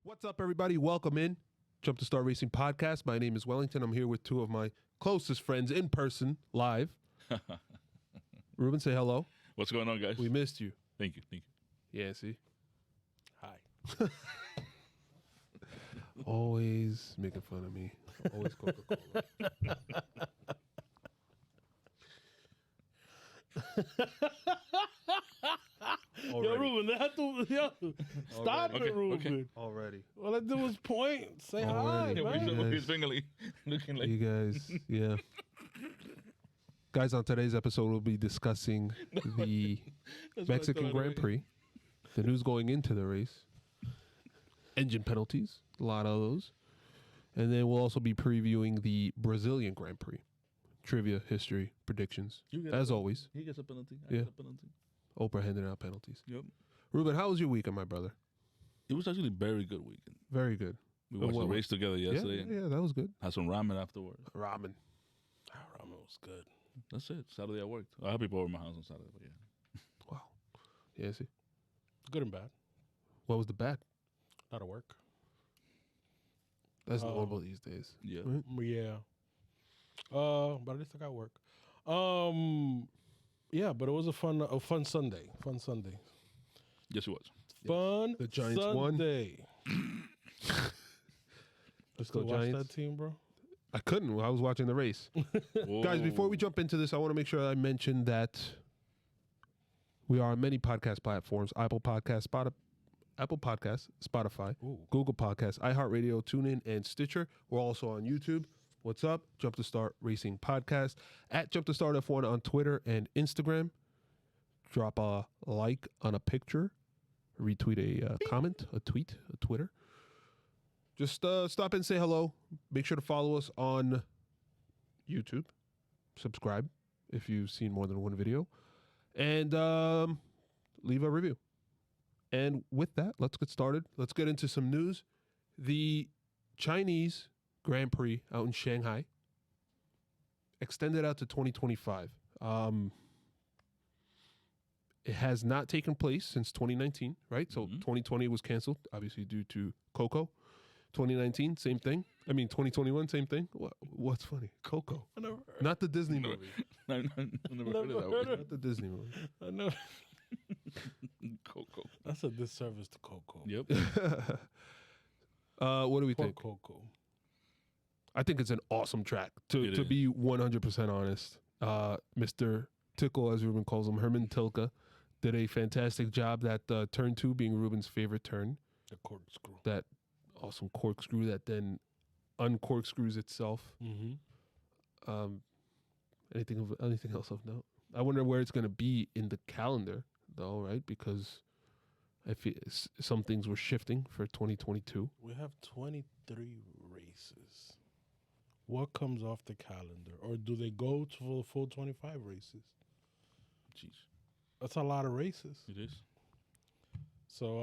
What's up, everybody? Welcome in. Jump to Start Racing Podcast. My name is Wellington. I'm here with two of my closest friends in person, live. Ruben, say hello. What's going on, guys? We missed you. Thank you. Yeah, see? Hi. Always making fun of me. Always Coca-Cola. Yo, Ruben, stop Okay, it, Ruben. okay. Already. All I did was point. Say hi, Already. Yeah, man. he's looking like You guys, yeah. Guys, on today's episode, we'll be discussing the Mexican Grand Prix, the news going into the race, engine penalties, a lot of those. And then we'll also be previewing the Brazilian Grand Prix. Trivia, history, predictions, as always. He gets a penalty. I Yeah. get a penalty. Oprah handing out penalties. Yep. Ruben, how was your weekend, my brother? It was actually a very good weekend. Very good. We watched the race together yesterday. Yeah, that was good. Had some ramen afterwards. Ramen. Ramen was good. That's it. Saturday I worked. I had people over my house on Saturday, but yeah. Wow. Yeah, see. Good and bad. What was the bad? A lot of work. That's normal these days. Yeah. Right? Yeah. But at least I got work. Yeah, but it was a fun Sunday. Fun Sunday. Yes, it was. Fun The Giants won. Sunday. Let's Still go, watch Giants. that team, bro? I couldn't. I was watching the race. Guys, before we jump into this, I want to make sure I mention that we are on many podcast platforms: Apple Podcasts, Spotify, Ooh. Google Podcasts, iHeartRadio, TuneIn, and Stitcher. We're also on YouTube. What's up? Jump to Start Racing Podcast at Jump to Start F1 on Twitter and Instagram. Drop a like on a picture, retweet a comment, a tweet, a Twitter. Just stop and say hello. Make sure to follow us on YouTube. Subscribe if you've seen more than one video. And leave a review. And with that, let's get started. Let's get into some news. The Chinese Grand Prix out in Shanghai extended out to 2025. It has not taken place since 2019, right? So 2020 was canceled, obviously due to Coco. 2019, same thing. I mean, 2021, same thing. What's funny? Coco. I never heard. Not the Disney movie. I never heard of that. Not the Disney movie. I know. Coco. That's a disservice to Coco. Yep. What do we Poor think? Coco. I think it's an awesome track. To It is. be 100% honest, Mr. Tickle, as Ruben calls him, Herman Tilke, did a fantastic job. That turn 2 being Ruben's favorite turn. The corkscrew. That awesome corkscrew that then uncorkscrews itself. Mm-hmm. Anything else of note? I wonder where it's going to be in the calendar, though, right? Because I feel some things were shifting for 2022. We have 23 races. What comes off the calendar? Or do they go to the full 25 races? Jeez. That's a lot of races. It is. So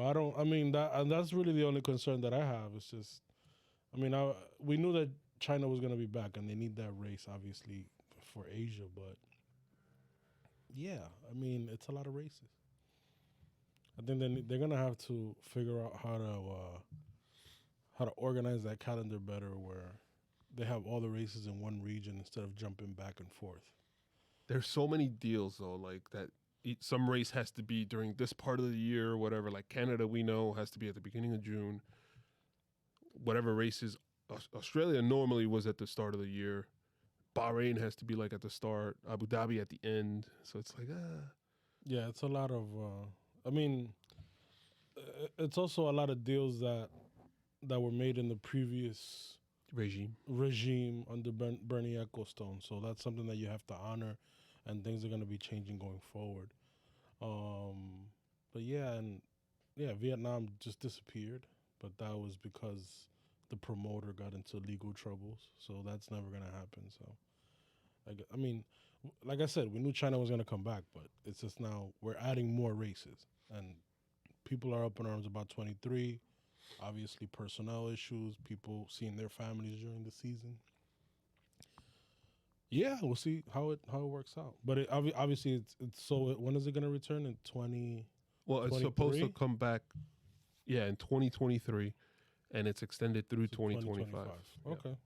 that's really the only concern that I have. It's just, we knew that China was going to be back and they need that race, obviously, for Asia. But yeah, it's a lot of races. I think they're going to have to figure out how to organize that calendar better where they have all the races in one region instead of jumping back and forth. There's so many deals, though, like that some race has to be during this part of the year or whatever. Like Canada, we know, has to be at the beginning of June. Whatever races, Australia normally was at the start of the year. Bahrain has to be like at the start. Abu Dhabi at the end. So it's like, Yeah, it's a lot of, it's also a lot of deals that were made in the previous regime under Bernie Ecclestone. So that's something that you have to honor, and things are going to be changing going forward. But Vietnam just disappeared, but that was because the promoter got into legal troubles. So that's never going to happen. So, like I said, we knew China was going to come back, but it's just now we're adding more races, and people are up in arms about 23. Obviously, personnel issues, people seeing their families during the season. Yeah, we'll see how it works out. But obviously, when is it going to return? In 20? well, it's supposed to come back, in 2023. and it's extended through So 2025. Yeah. Okay.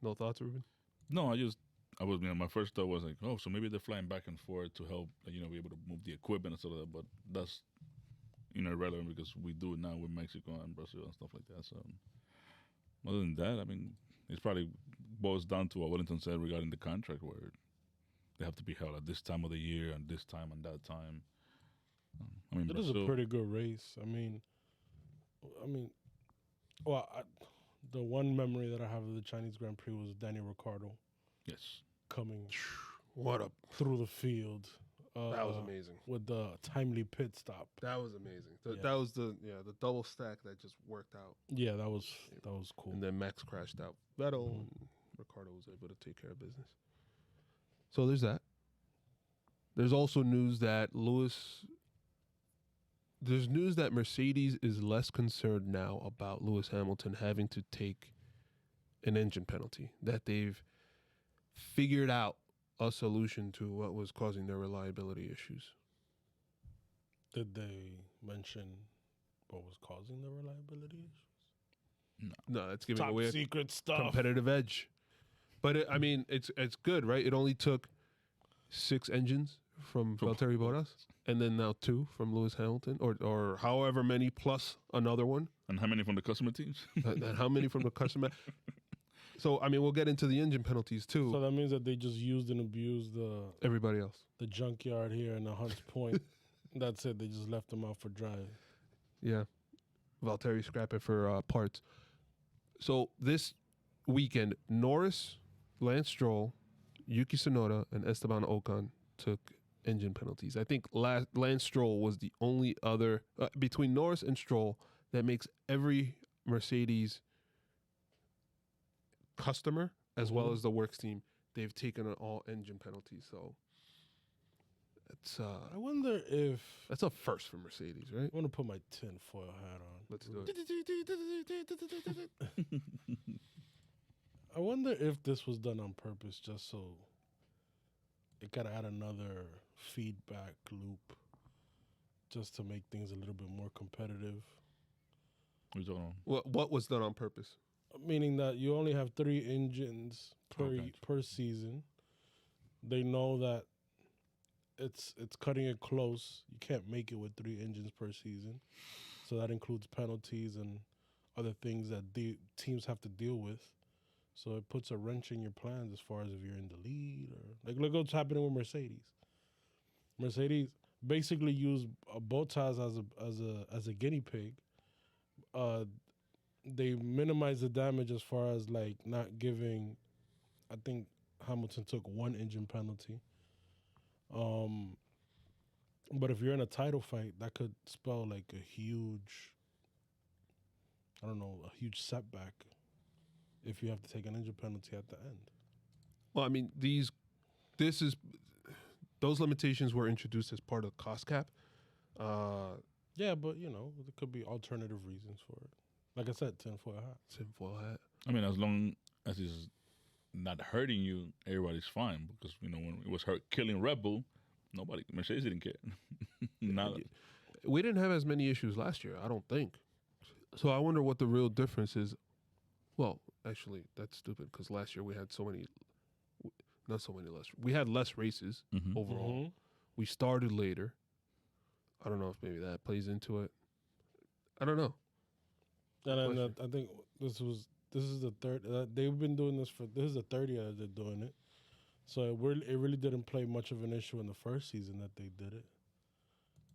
No thoughts, Ruben? No, I was, my first thought was like, oh, so maybe they're flying back and forth to help, be able to move the equipment and stuff like that. But that's, irrelevant because we do it now with Mexico and Brazil and stuff like that. So, other than that, I mean, it's probably boils down to what Wellington said regarding the contract, where they have to be held at this time of the year and this time and that time. I mean, It is Brazil, a pretty good race. Well, the one memory that I have of the Chinese Grand Prix was Daniel Ricciardo yes. coming What a through the field. that was amazing. With the timely pit stop. That was amazing. Yeah. That was the double stack that just worked out. Yeah, that was cool. And then Max crashed out. Vettel and Ricardo was able to take care of business. So there's that. There's also news that Mercedes is less concerned now about Lewis Hamilton having to take an engine penalty, that they've figured out a solution to what was causing their reliability issues. Did they mention what was causing the reliability issues? No, it's giving Top away secret a stuff. competitive edge. But it's good, right? It only took 6 engines from Valtteri Bottas, and then now 2 from Lewis Hamilton, or however many plus another one. And how many from the customer teams? And how many from the customer? So, we'll get into the engine penalties too. So that means that they just used and abused Everybody else. the junkyard here in the Hunts Point. That's it. They just left them out for dry. Yeah. Valtteri scrapping for parts. So this weekend, Norris, Lance Stroll, Yuki Tsunoda, and Esteban Ocon took engine penalties. I think Lance Stroll was the only other, between Norris and Stroll, that makes every Mercedes customer, as well as the works team, they've taken an all engine penalty. So it's I wonder if that's a first for Mercedes, right? I want to put my tinfoil hat on. Let's do it. I wonder if this was done on purpose, just so it could add another feedback loop, just to make things a little bit more competitive. What's going on? What was done on purpose? Meaning that you only have 3 engines per season. They know that it's cutting it close. You can't make it with 3 engines per season. So that includes penalties and other things that the teams have to deal with. So it puts a wrench in your plans as far as if you're in the lead, or like look what's happening with Mercedes. Mercedes basically used Bottas as a guinea pig. They minimize the damage as far as like not giving. I think Hamilton took 1 engine penalty. But if you're in a title fight, that could spell like a huge setback if you have to take an engine penalty at the end. Well, those limitations were introduced as part of cost cap. Yeah, but there could be alternative reasons for it. Like I said, tinfoil hat. I mean, as long as it's not hurting you, everybody's fine. Because, when it was killing Red Bull, Mercedes didn't care. Nada. We didn't have as many issues last year, I don't think. So I wonder what the real difference is. Well, actually, that's stupid because last year we had we had less races overall. Mm-hmm. We started later. I don't know if maybe that plays into it. I don't know. And then I think this is the third. They've been doing this this is the third year that they're doing it. So it really didn't play much of an issue in the first season that they did it.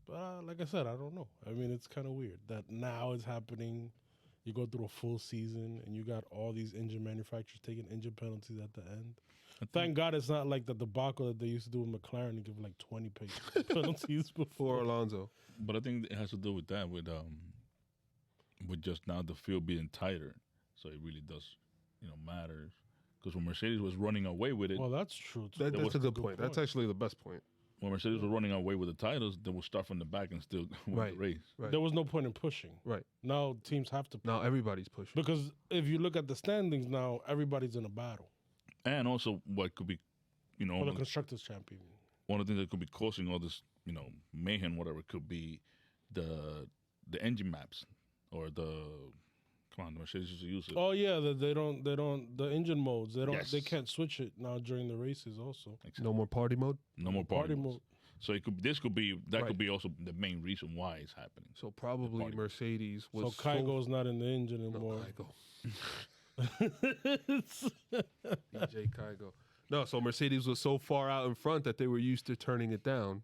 But like I said, I don't know. I mean, it's kind of weird that now it's happening. You go through a full season and you got all these engine manufacturers taking engine penalties at the end. Thank God it's not like the debacle that they used to do with McLaren and give like 20 penalties before Alonso. But I think it has to do with that, with just now the field being tighter. So it really does, matter. Because when Mercedes was running away with it. Well, that's true. Too. That's a good point. That's actually the best point. When Mercedes was running away with the titles, they would start from the back and still win the race. Right. There was no point in pushing. Right. Now teams have to push. Now everybody's pushing. Because if you look at the standings now, everybody's in a battle. And also what could be, for the constructors champion. One of the things that could be causing all this, mayhem, whatever, could be the engine maps. or the Mercedes used to use it. Oh yeah, they don't the engine modes. They don't Yes. they can't switch it now during the races also. Exactly. No more party mode. No more party mode. mode. So it could Right. could be also the main reason why it's happening. So probably party. Mercedes So was Kygo's not in the engine no, anymore. DJ Kygo. No, so Mercedes was so far out in front that they were used to turning it down,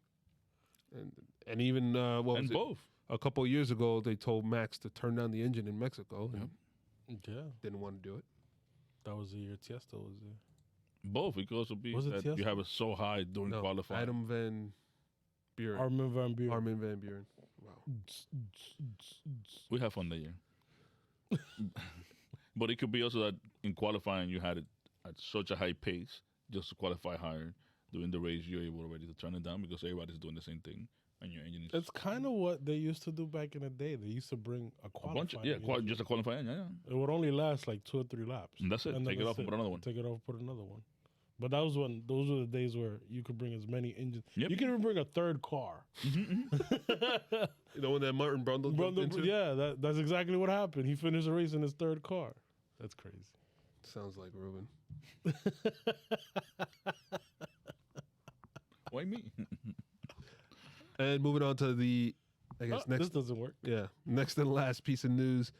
and even what was And it? both. A couple of years ago, they told Max to turn down the engine in Mexico. And Yeah, didn't want to do it. that was the year Tiesto was there. Both. It could also be Was it that you Tesla? have it so high during No, qualifying. Adam Van Buren. Armin van Buren. Armin Van Buren. Wow. We have fun that year. But it could be also that in qualifying you had it at such a high pace just to qualify higher. During the race, you're able already to turn it down because everybody's doing the same thing, and your engine is It's kind of what they used to do back in the day. They used to bring a a qualifying. bunch. Just a qualifying. Yeah. It would only last like 2 or 3 laps. And that's it. then Take it that's off and put another one. Take it off, put another one. But those were the days where you could bring as many engines. Yep. You can even bring a third car. You know when that Martin Brundle jumped into? Yeah, that's exactly what happened. He finished the race in his third car. That's crazy. Sounds like Ruben. Why me? And moving on to the, I guess, This next doesn't work. next and last piece of news.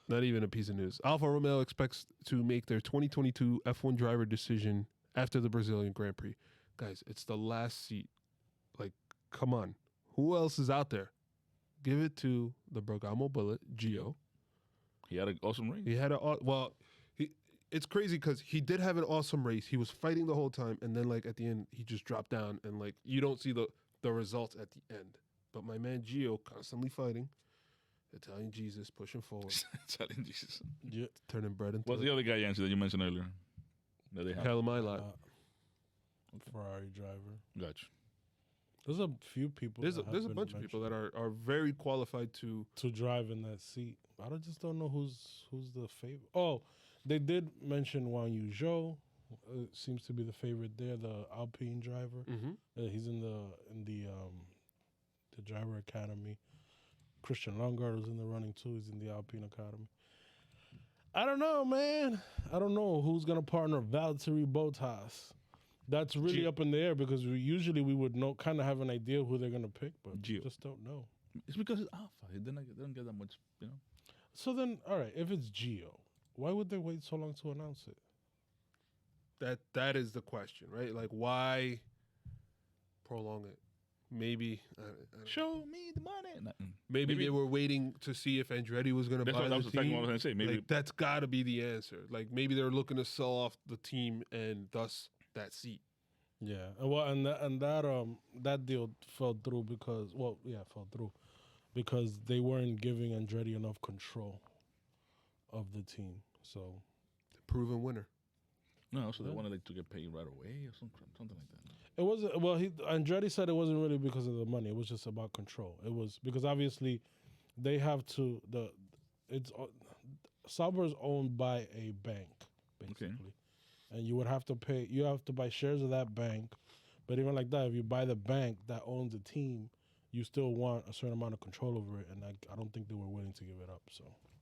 Not even a piece of news. Alfa Romeo expects to make their 2022 F1 driver decision after the Brazilian Grand Prix. Guys, it's the last seat. Like, come on. Who else is out there? Give it to the Bergamo Bullet, Gio. He had an awesome race. He had it's crazy because he did have an awesome race. He was fighting the whole time, and then like at the end, he just dropped down, and like you don't see the results at the end. But my man Gio constantly fighting, Italian Jesus pushing forward, Italian Jesus. Yeah. turning bread into What's the other guy, Yhancy, that you mentioned earlier? That they have. hell of my lot. Ferrari driver. Gotcha. There's a few people. There's that a have bunch of been people that are very qualified to. drive in that seat. Just don't know who's the favorite. Oh, they did mention Wang Yuzhou. Seems to be the favorite there, the Alpine driver. He's in the driver academy. Christian Lundgaard was in the running too. He's in the Alpine academy. I don't know, man. I don't know who's gonna partner Valtteri Bottas. That's really up in the air because we would know, kind of have an idea who they're gonna pick, but Gio. just don't know. It's because it's Alpha. They don't get that much, you know. So then, all right, if it's Gio, why would they wait so long to announce it? That is the question, right? Like, why prolong it? Maybe I don't know. Show me the money. Maybe they were waiting to see if Andretti was going to That's buy what the I was team. going to say. Maybe Like, that's got to be the answer. Like, maybe they're looking to sell off the team and thus that seat. Yeah, and that deal fell through because they weren't giving Andretti enough control of the team. So The proven winner. no. So they wanted to get paid right away or something like that. it wasn't. Well, Andretti said it wasn't really because of the money. It was just about control. It was because obviously they have to Sauber is owned by a bank basically, and you would have to pay. You have to buy shares of that bank. But even like that, if you buy the bank that owns the team, you still want a certain amount of control over it, and I don't think they were willing to give it up.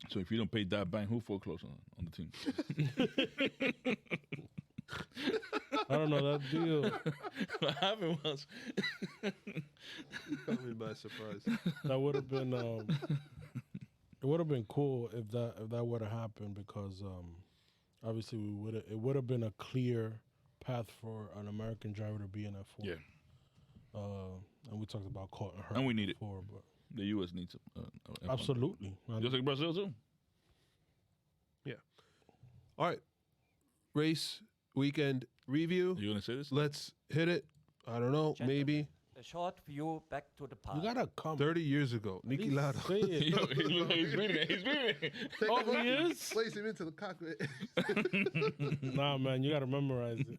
So if you don't pay that bank, who foreclosed on the team? I don't know that deal. What happened was Caught me by surprise. That would have been it would have been cool if that would have happened because obviously it would have been a clear path for an American driver to be in F1. Yeah. And we talked about Colton Herta And we need it. before, but the U.S. needs F1. absolutely. Just like Brazil too. All right. Race weekend review. You gonna say this? Let's hit it. I don't know. Gentlemen. Maybe A short view back to the past. You gotta come. 30 years ago. Niki Lauda. Say it. He's reading it. He's reading it. Oh, he is? Place him into the cockpit. Nah, man, you gotta memorize it.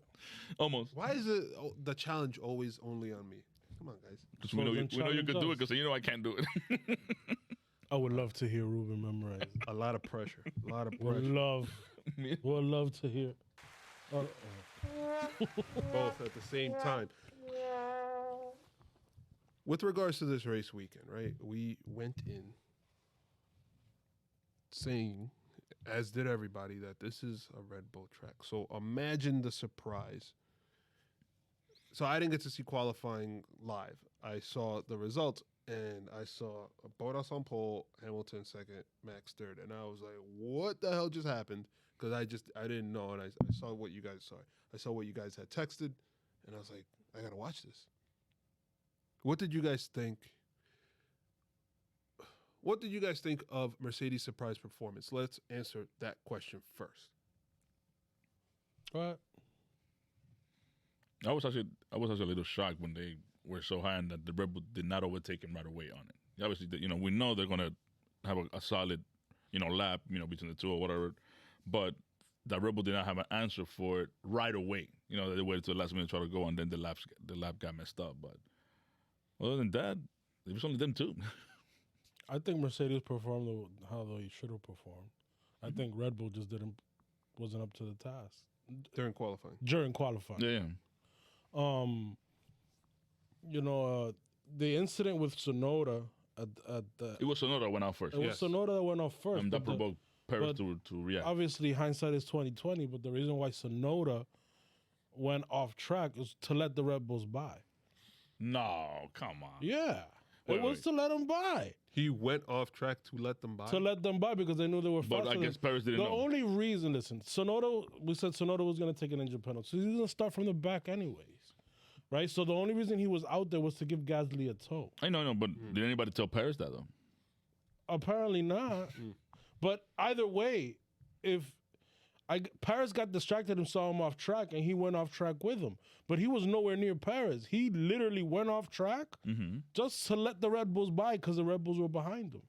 Almost. Why is the challenge always only on me? Come on, guys. Because we know you could do it. Because you know I can't do it. I would love to hear Ruben memorize it. A lot of pressure. A lot of Would pressure. love to hear. Both at the same time. With regards to this race weekend, right? We went in saying, as did everybody, that this is a Red Bull track. So imagine the surprise. So I didn't get to see qualifying live. I saw the results, and I saw Bottas on pole, Hamilton second, Max third, and I was like, "What the hell just happened?" Because I didn't know, and I saw what you guys saw. I saw what you guys had texted, and I was like, "I gotta watch this." What did you guys think? What did you guys think of Mercedes' surprise performance? Let's answer that question first. What? I was actually a little shocked when they were so high and that the Red Bull did not overtake him right away on it. Obviously, we know they're gonna have a solid, lap, between the two or whatever, but that Red Bull did not have an answer for it right away. They waited till the last minute to try to go, and then the lap got messed up. But other than that, it was only them two. I think Mercedes performed how they should have performed. I think Red Bull just wasn't up to the task During qualifying. Yeah. The incident with Sonoda at the It was Sonoda that went out first. it was Sonoda that went off first. And that but provoked Perez to react. obviously, hindsight is 20/20. But the reason why Sonoda went off track is to let the Red Bulls by. No, come on. Yeah, it Wait, was wait. to let them by. He went off track to let them by. To let them by because they knew they were faster. But I guess Perez didn't The know. only reason, listen, we said Sonoda was going to take an engine penalty. So he's going to start from the back anyways, right? So the only reason he was out there was to give Gasly a tow. I know, but did anybody tell Perez that, though? Apparently not. But either way, Perez got distracted and saw him off track, and he went off track with him. But he was nowhere near Perez. He literally went off track just to let the Red Bulls by because the Red Bulls were behind him.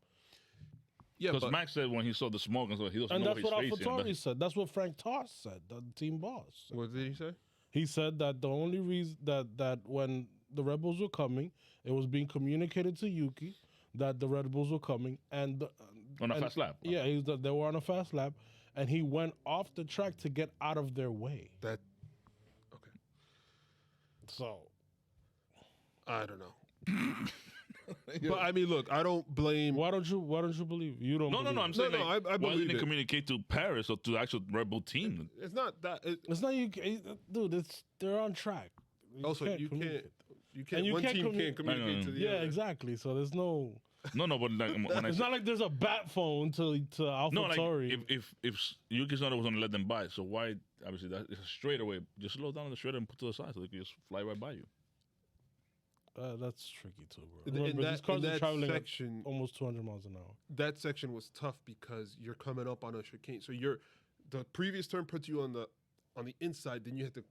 yeah, Because but Max said when he saw the smoke, and so he doesn't And know that's what what he's facing. AlphaTauri said. That's what Frank Toss said, the team boss. what did he say? He said that the only reason that when the Red Bulls were coming, it was being communicated to Yuki that the Red Bulls were coming, and On a fast lap. Yeah, they were on a fast lap, and he went off the track to get out of their way. That okay. So I don't know. But I mean, look, I don't blame. why don't you believe? You don't. No, believe I'm it. saying, no, I why believe didn't it. they communicate to Paris or to the actual Red Bull team? It's not that. It's not you, dude. They're on track. Also, you can't. communicate. You can't. And you One can't team commu- can't communicate to the Yeah, other. exactly. So there's no. No, but like, when I It's not like there's a bat phone to no, like AlphaTauri. if Yuki Tsunoda was going to let them by, so why? Obviously, that it's a straightaway. Just slow down on the straight and put to the side so they can just fly right by you. That's tricky too, bro. In Remember, these cars are that traveling at section, almost 200 miles an hour. that section was tough because you're coming up on a chicane. So the previous turn puts you on the inside. Then you have to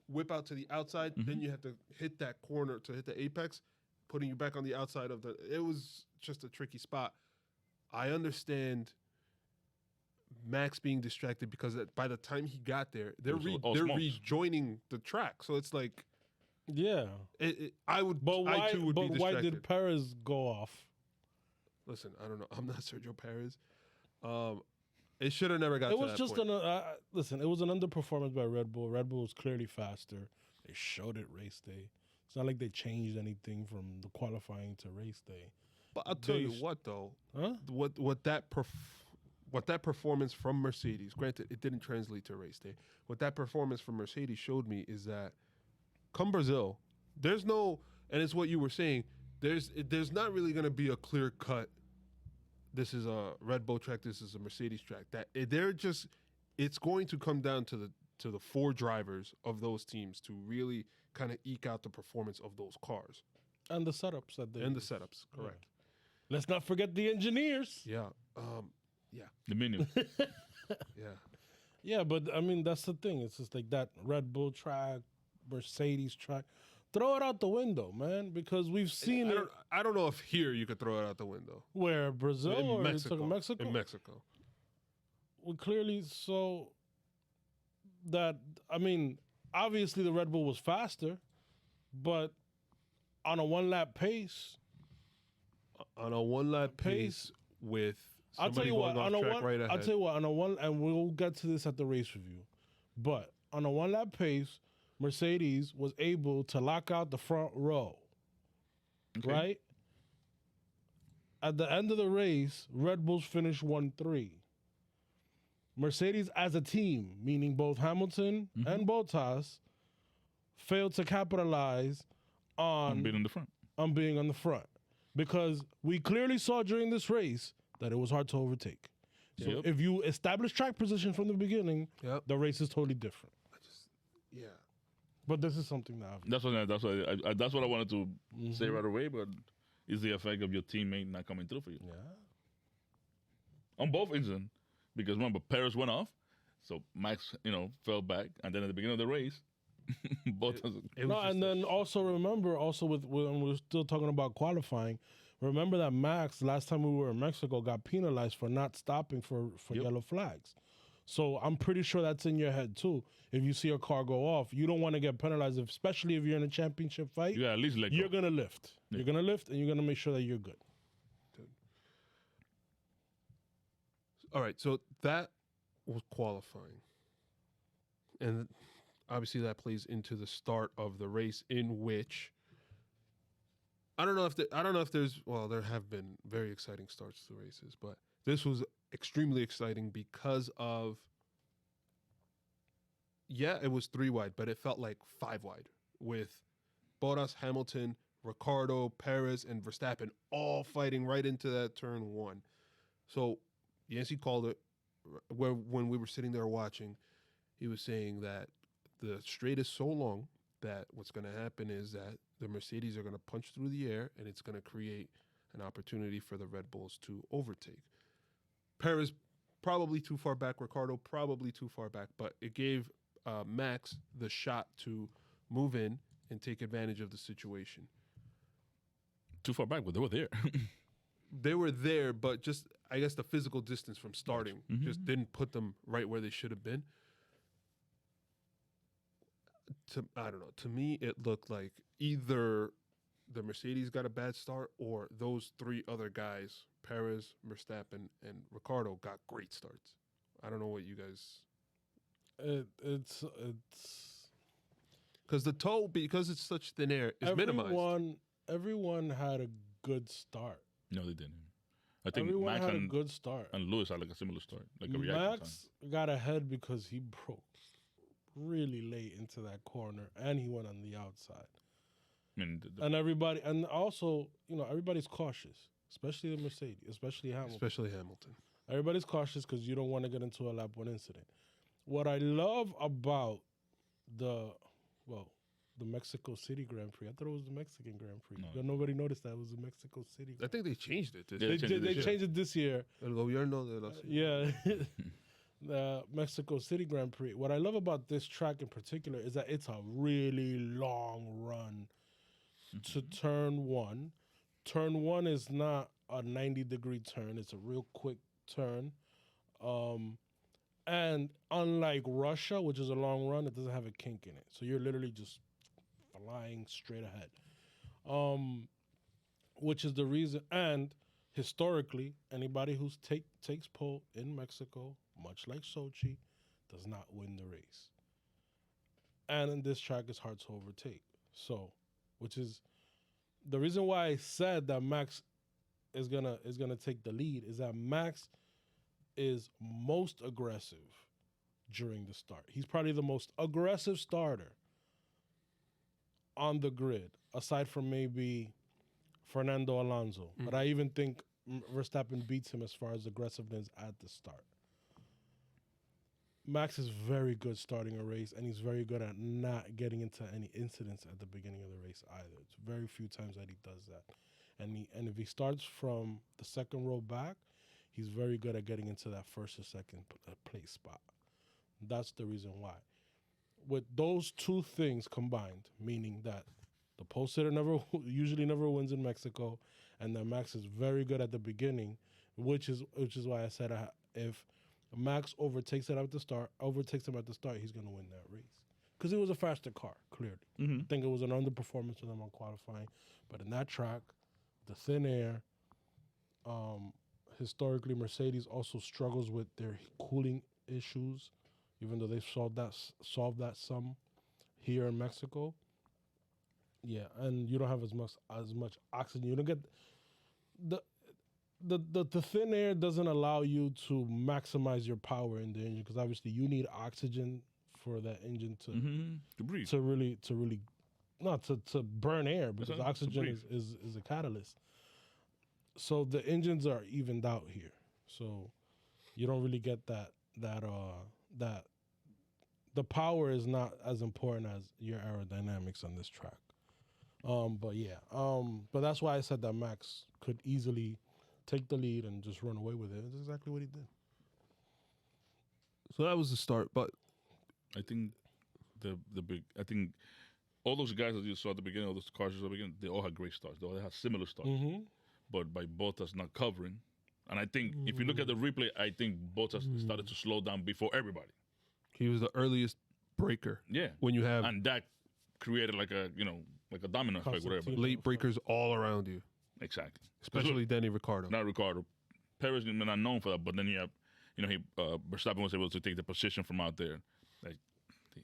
whip out to the outside. Then you have to hit that corner to hit the apex, putting you back on the outside of the. It was just a tricky spot. I understand Max being distracted because by the time he got there, they're It was all they're smokes. rejoining the track. So it's like Yeah, I would. but why? I too would be But distracted. why did Perez go off? Listen, I don't know. I'm not Sergio Perez. It should have never got. It to was that just point. listen. It was an underperformance by Red Bull. Red Bull was clearly faster. They showed it race day. It's not like they changed anything from the qualifying to race day. But I'll tell you they- what, though, Huh? what that performance from Mercedes. Granted, it didn't translate to race day. What that performance from Mercedes showed me is that come Brazil, there's no, and it's what you were saying. There's not really going to be a clear cut. This is a Red Bull track. This is a Mercedes track. It's going to come down to the four drivers of those teams to really kind of eke out the performance of those cars And the setups that they and the use. setups. Correct. Let's not forget the engineers. Yeah. The menu. Yeah. Yeah, but I mean that's the thing. It's just like that Red Bull track, Mercedes track. Throw it out the window, man, because we've seen it I don't know if here you could throw it out the window. where Brazil In or Mexico. Mexico. Mexico. In Mexico. We clearly saw that. I mean, obviously the Red Bull was faster, but on a one lap pace. On a one lap pace with I'll tell somebody you what. going On off a track one, right ahead. I'll tell you what. On a one, and we'll get to this at the race review. But on a one lap pace, Mercedes was able to lock out the front row. Right. At the end of the race, Red Bulls finished 1-3. Mercedes as a team, meaning both Hamilton and Bottas, failed to capitalize I'm being in the front. on being on the front. Because we clearly saw during this race that it was hard to overtake. So Yep. if you establish track position from the beginning, Yep. the race is totally different. Yeah. But this is something that I've That's what I wanted to say right away. But it's the effect of your teammate not coming through for you on both incidents. Because remember, Perez went off, so Max, fell back, and then at the beginning of the race, both. and then also remember, when we're still talking about qualifying, remember that Max, last time we were in Mexico, got penalized for not stopping for yellow flags. So I'm pretty sure that's in your head too. If you see a car go off, you don't want to get penalized, especially if you're in a championship fight. You gotta at least let go. You're going to lift. Yeah. You're going to lift, and you're going to make sure that you're good. All right, so that was qualifying, and obviously that plays into the start of the race, in which I don't know if there's there have been very exciting starts to races, but this was extremely exciting because of it was 3 wide, but it felt like 5 wide with Bottas, Hamilton, Ricciardo, Perez, and Verstappen all fighting right into that turn 1. So Yhancy called it when we were sitting there watching. He was saying that the straight is so long that what's going to happen is that the Mercedes are going to punch through the air, and it's going to create an opportunity for the Red Bulls to overtake. Perez probably too far back, Ricciardo probably too far back, but it gave Max the shot to move in and take advantage of the situation. Too far back, but they were there. They were there, but just, I guess, the physical distance from starting just didn't put them right where they should have been. I don't know. To me, it looked like either the Mercedes got a bad start or those 3 other guys, Perez, Verstappen, and Ricciardo, got great starts. I don't know what you guys... It's because the tow, because it's such thin air, is minimized. Everyone had a good start. No, they didn't. I think Everyone Max had a and good start. Lewis had like a similar start, like a reaction time. Max got ahead because he broke really late into that corner, and he went on the outside. I mean, And everybody, and also, everybody's cautious, especially the Mercedes, especially Hamilton. Everybody's cautious because you don't want to get into a lap 1 incident. What I love about the Mexico City Grand Prix, I thought it was the Mexican Grand Prix. No. Nobody noticed that it was the Mexico City. I think they changed it. They Changed it this year. El gobierno de la Yeah. The Mexico City Grand Prix. What I love about this track in particular is that it's a really long run to turn 1. Turn 1 is not a 90-degree turn. It's a real quick turn. And unlike Russia, which is a long run, it doesn't have a kink in it. So you're literally just flying straight ahead. Which is the reason. And historically, anybody who takes pole in Mexico, much like Sochi, does not win the race. And in this track, it's hard to overtake. So, which is the reason why I said that Max is gonna take the lead, is that Max is most aggressive during the start. He's probably the most aggressive starter on the grid, aside from maybe Fernando Alonso. But I even think Verstappen beats him as far as aggressiveness at the start. Max is very good starting a race, and he's very good at not getting into any incidents at the beginning of the race either. It's very few times that he does that. And if he starts from the second row back, he's very good at getting into that first or second place spot. That's the reason why. With those 2 things combined, meaning that the pole sitter usually never wins in Mexico, and that Max is very good at the beginning, which is why I said if Max overtakes him at the start, he's going to win that race. Because it was a faster car, clearly. I think it was an underperformance for them on qualifying. But in that track, the thin air, historically, Mercedes also struggles with their cooling issues, even though they've solved that some here in Mexico. Yeah, and you don't have as much oxygen. You don't get the thin air doesn't allow you to maximize your power in the engine because obviously you need oxygen for that engine To breathe. to really not to burn air because Exactly, to oxygen breathe. is a catalyst. So the engines are evened out here. So you don't really get that the power is not as important as your aerodynamics on this track. But that's why I said that Max could easily take the lead and just run away with it. That's exactly what he did. So that was the start. But I think I think all those guys that you saw at the beginning, all those cars at the beginning, they all had great starts. They all had similar starts. Mm-hmm. But by Bottas not covering, and I think if you look at the replay, I think Bottas started to slow down before everybody. he was the earliest breaker. Yeah. When you have And that created like a domino effect, whatever. Constantine. late breakers all around you, Exactly. especially Danny Ricciardo. Not Ricardo. Perez is not known for that, but then you have, Verstappen was able to take the position from out there. Like,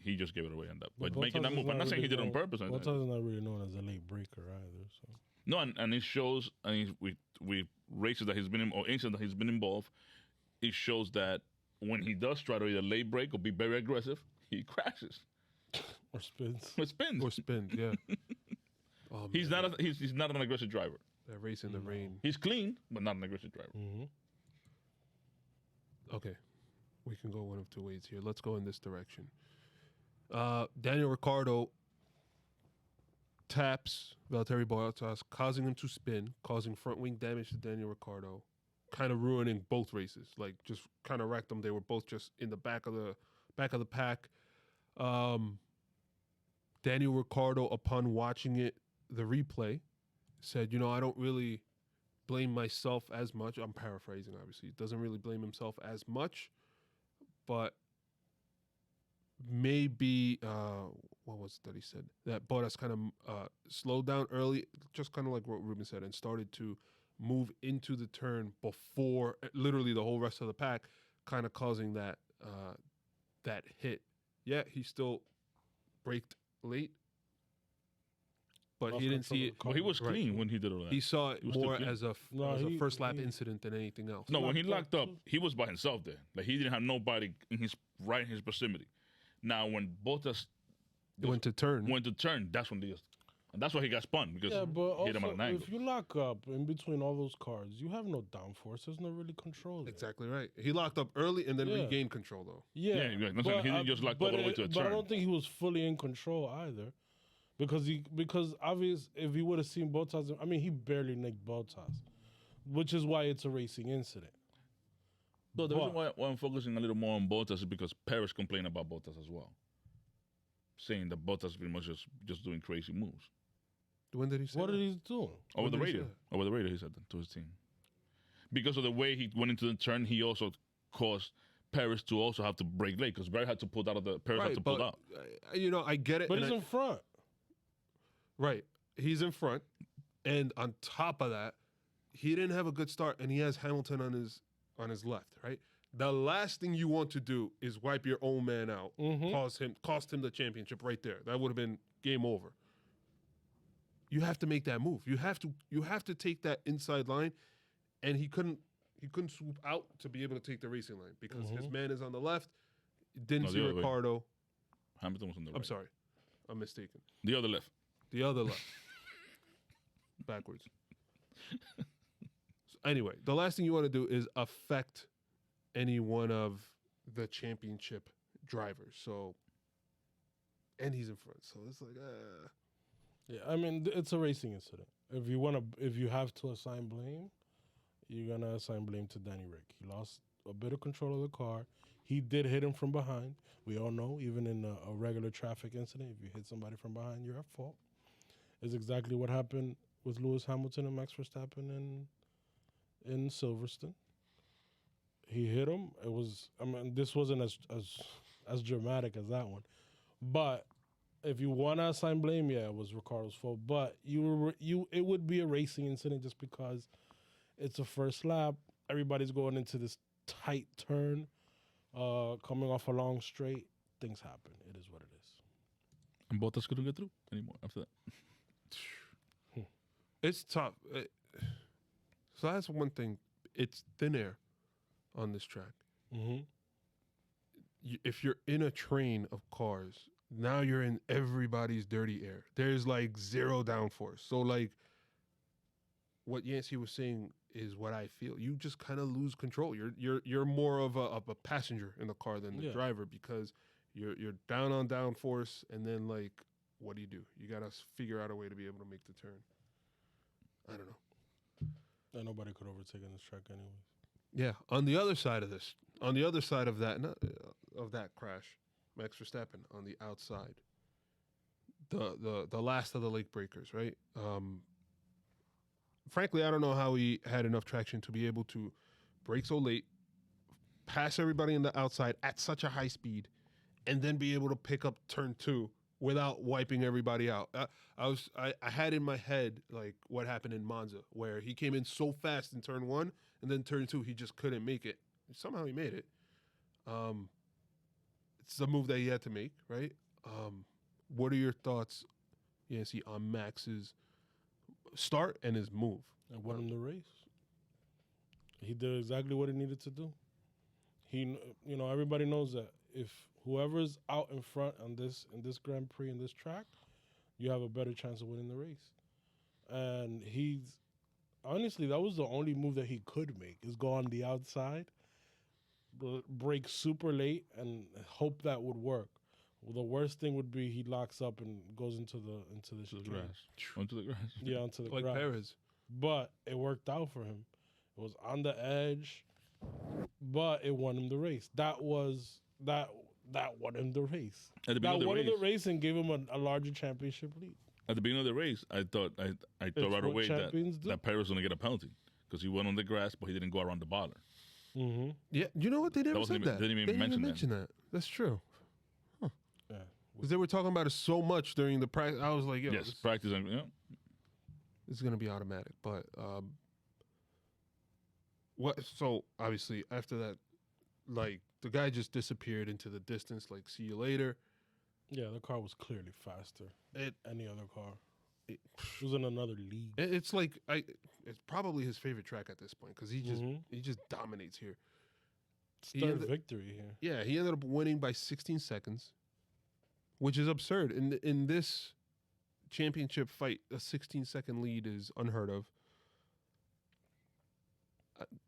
he just gave it away on that. But making that move, I'm not saying he did it on purpose. Bottas is not really known as a late breaker either. So No, and it shows, with races that he's been in, or incidents that he's been involved, it shows that when he does try to either late break or be very aggressive, he crashes or spins. or spins. Or spins, yeah. Oh, He's man, not he's not an aggressive driver. that race in the rain. He's clean, but not an aggressive driver. Mm-hmm. Okay, we can go one of two ways here. Let's go in this direction. Daniel Ricciardo taps Valtteri Bottas, causing him to spin, causing front wing damage to Daniel Ricciardo, kind of ruining both races. Like, just kind of wrecked them. They were both just in the back of the pack. Daniel Ricciardo, upon watching the replay, said, I don't really blame myself as much. I'm paraphrasing, obviously. Doesn't really blame himself as much, but maybe what was it that he said? That Bottas kind of slowed down early, just kind of like what Ruben said, and started to move into the turn before literally the whole rest of the pack, kind of causing that hit. Yeah, he still braked late, but he didn't see it. Well, he was Right. clean when he did all that. He saw it He was still more clean. as a first lap incident than anything else. No, when he Locked locked up, up, he was by himself there. Like, he didn't have nobody in his proximity. Now, when Bottas It went to turn. that's when that's why he got spun, because Yeah, but he hit him at also an angle. if you lock up in between all those cars, you have no downforce. There's no really control there. Exactly right. He locked up early and then Yeah. regained control, though. Yeah, Yeah, exactly. No, he didn't just lock up all the way to a But I turn. don't think he was fully in control either, because obvious if he would have seen Bottas, I mean he barely nicked Bottas, which is why it's a racing incident. No, the reason But- why I'm focusing a little more on Bottas is because Perez complained about Bottas as well, saying that Bottas pretty much just doing crazy moves. When did he say What that? did he do? Over the did he say radio. that? Over the radio, he said that to his team. Because of the way he went into the turn, he also caused Perez to also have to brake late, because Perez had to pull out. I get it. But and he's I- in front. Right. He's in front. And on top of that, he didn't have a good start, and he has Hamilton on his left, right? The last thing you want to do is wipe your own man out, cost him the championship right there. That would have been game over. You have to make that move. You have to take that inside line, and he couldn't swoop out to be able to take the racing line because his man is on the left. Didn't No, see the other way. Ricardo. Hamilton was on the right. I'm sorry. I'm mistaken. The other left. The other left. Backwards. So anyway, the last thing you want to do is affect any one of the championship drivers. So, and he's in front. So it's like, Yeah, I mean it's a racing incident. If you have to assign blame, you're gonna assign blame to Danny Rick. He lost a bit of control of the car. He did hit him from behind. We all know, even in a regular traffic incident, if you hit somebody from behind, you're at fault. It's exactly what happened with Lewis Hamilton and Max Verstappen in Silverstone. He hit him. This wasn't as dramatic as that one, but if you want to assign blame, yeah, it was Ricardo's fault. But it would be a racing incident just because it's a first lap. Everybody's going into this tight turn, coming off a long straight. Things happen. It is what it is. And Bottas couldn't get through anymore after that. it's tough. So that's one thing. it's thin air on this track. Mm-hmm. If you're in a train of cars, now you're in everybody's dirty air. There's like zero downforce. So like what Yhancy was saying is what I feel. You just kind of lose control. You're more of a passenger in the car than the driver, because you're down on downforce, and then like what do? You gotta figure out a way to be able to make the turn. I don't know. And nobody could overtake on this track anyways. Yeah, on the other side of this, on the other side of that crash, Max Verstappen on the outside, the last of the lake breakers, right? Frankly, I don't know how he had enough traction to be able to brake so late, pass everybody in the outside at such a high speed, and then be able to pick up turn 2 without wiping everybody out. I had in my head like what happened in Monza, where he came in so fast in turn 1, and then turn 2 he just couldn't make it. Somehow he made it. It's a move that he had to make, right? What are your thoughts, Yhancy, on Max's start and his move? And won him the race. He did exactly what he needed to do. Everybody knows that if whoever's out in front in this Grand Prix, in this track, you have a better chance of winning the race. And honestly, that was the only move that he could make, is go on the outside, brake super late, and hope that would work. Well, the worst thing would be he locks up and goes into the grass. Onto the grass. Yeah, onto the like grass. Perez. But it worked out for him. It was on the edge, but it won him the race. That won him the race. At the beginning that of won the him race, the race and gave him a larger championship lead. At the beginning of the race, I thought right away that Perez was going to get a penalty because he went on the grass, but he didn't go around the bollard. Mm-hmm. Yeah, you know what? They never said that. They didn't even mention that. That's true. Yeah. Because they were talking about it so much during the practice. I was like, yo, yes, practice. This is going to be automatic. But so obviously after that, like the guy just disappeared into the distance, like see you later. Yeah, the car was clearly faster than any other car. It was in another league. It's like it's probably his favorite track at this point, because he just dominates here. It's third victory here. Yeah, he ended up winning by 16 seconds, which is absurd. In this championship fight, a 16-second lead is unheard of.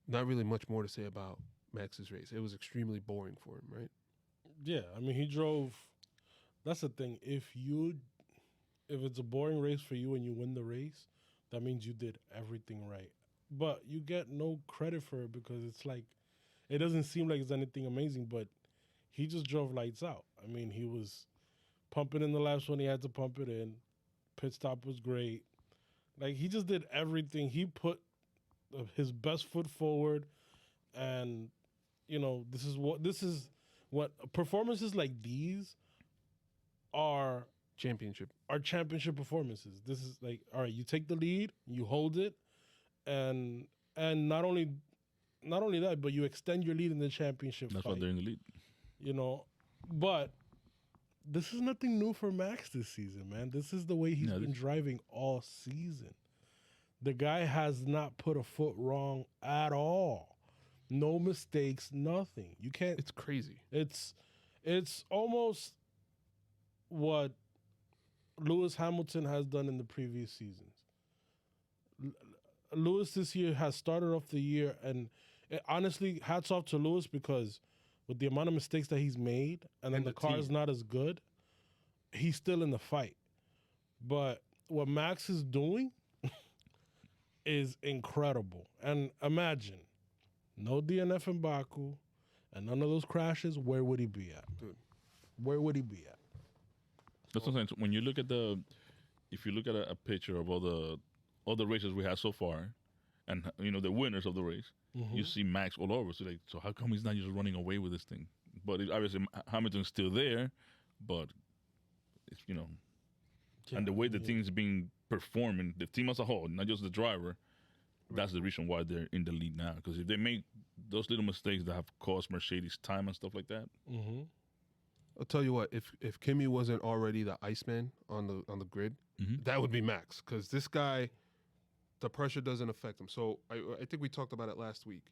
Not really much more to say about Max's race. It was extremely boring for him, right? Yeah, I mean, he drove. That's the thing. If it's a boring race for you and you win the race, that means you did everything right. But you get no credit for it, because it's like, it doesn't seem like it's anything amazing, but he just drove lights out. I mean, he was pumping in the laps when he had to pump it in. Pit stop was great. Like, he just did everything. He put his best foot forward, and this is what performances like these are championship performances. This is like, all right, you take the lead, you hold it, and not only that, but you extend your lead in the championship. That's why they're in the lead. But this is nothing new for Max this season, man. This is the way he's been driving all season. The guy has not put a foot wrong at all. No mistakes, nothing. You can't. It's crazy. It's almost what Lewis Hamilton has done in the previous seasons. Lewis this year has started off the year, and honestly, hats off to Lewis, because with the amount of mistakes that he's made, and then the car is not as good, he's still in the fight. But what Max is doing is incredible. And imagine, no DNF in Baku, and none of those crashes, where would he be at? Dude. Where would he be at? That's what I'm saying. When you look at if you look at a picture of all the races we had so far, and the winners of the race, you see Max all over. So how come he's not just running away with this thing? But obviously Hamilton's still there, but it's and the way the team's being performing, the team as a whole, not just the driver, that's the reason why they're in the lead now. Because if they make those little mistakes that have cost Mercedes time and stuff like that. I'll tell you what, if Kimi wasn't already the Iceman on the grid, that would be Max. Because this guy, the pressure doesn't affect him. So I think we talked about it last week.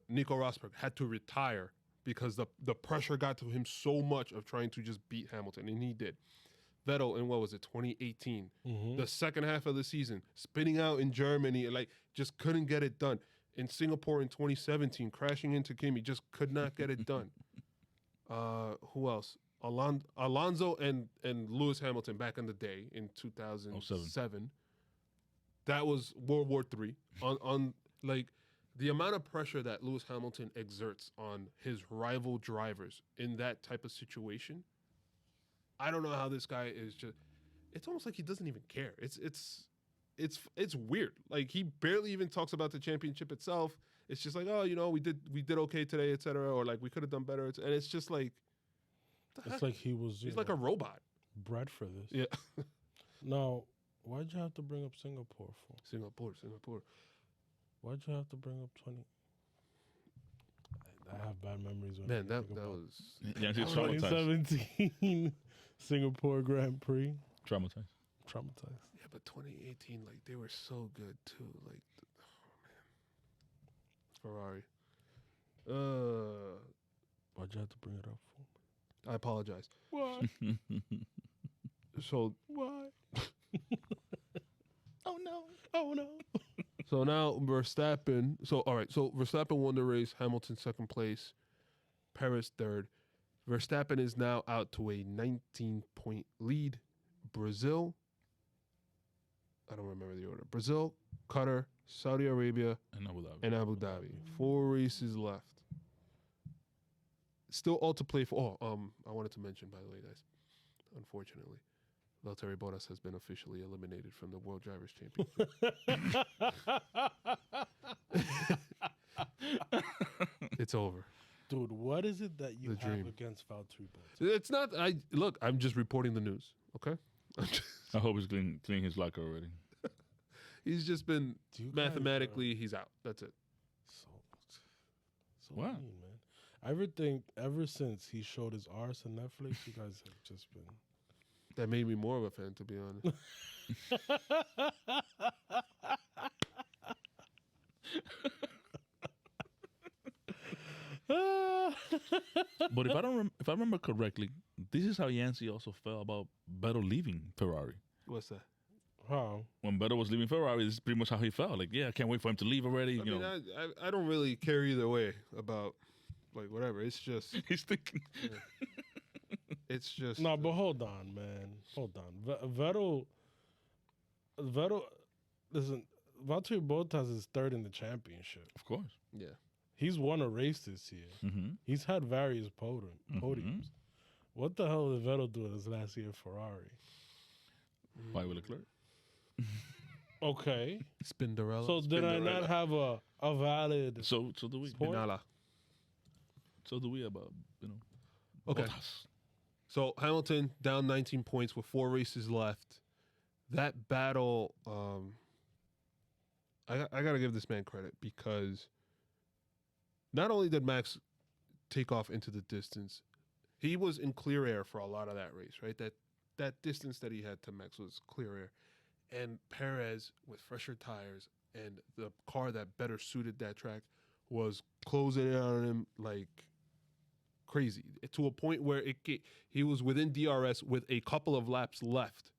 Nico Rosberg had to retire because the pressure got to him so much of trying to just beat Hamilton, and he did. Vettel in 2018, the second half of the season, spinning out in Germany, like just couldn't get it done. In Singapore in 2017, crashing into Kimi, just could not get it done. Who else? Alonso and Lewis Hamilton back in the day in 2007. That was World War III. on like the amount of pressure that Lewis Hamilton exerts on his rival drivers in that type of situation. I don't know how this guy is just. It's almost like he doesn't even care. It's weird. Like he barely even talks about the championship itself. It's just like, oh, we did okay today, etc. Or like we could have done better. And it's just like, it's like he's like a robot bred for this. Yeah. Now, why'd you have to bring up Singapore for? Singapore. Why'd you have to bring up 20? I have bad memories. Man, that was 2017 Singapore Grand Prix. Traumatized. Yeah, but 2018, like they were so good too. Like, Ferrari. Why'd you have to bring it up for? I apologize. Why? So why? Oh no. So now Verstappen. So all right. So Verstappen won the race. Hamilton second place. Perez third. Verstappen is now out to a 19-point lead. Brazil. I don't remember the order. Brazil, Qatar, Saudi Arabia, and Abu Dhabi. 4 races left. Still all to play for. I wanted to mention, by the way, guys. Unfortunately, Valtteri Bottas has been officially eliminated from the World Drivers' Championship. It's over. Dude, what is it that you The have dream. against Valtteri Bottas? It's not. I'm just reporting the news. Okay. I hope he's clean his locker already. He's just been You guys mathematically. He's out. That's it. So Wow. mean, man. I think ever since he showed his arse on Netflix, you guys have just been. That made me more of a fan, to be honest. But if I remember correctly, this is how Yhancy also felt about Vettel leaving Ferrari. What's that? How? When Vettel was leaving Ferrari, this is pretty much how he felt. Like, yeah, I can't wait for him to leave already. I mean, I don't really care either way about like whatever. It's just he's thinking. it's just No, but hold on, man. Hold on. Vettel, listen, Valtteri Bottas is third in the championship. Of course. yeah. He's won a race this year. Mm-hmm. He's had various podiums. What the hell did Vettel do in his last year at Ferrari? Why will Leclerc? Okay. Spinderella. So did I not have a valid So do we. Sport? Spinala. So do we about Okay. Bottas. So Hamilton down 19 points with 4 races left. That battle, I gotta give this man credit because not only did Max take off into the distance, he was in clear air for a lot of that race, right? That distance that he had to Max was clear air. And Perez, with fresher tires and the car that better suited that track, was closing in on him like crazy to a point where he was within DRS with a couple of laps left,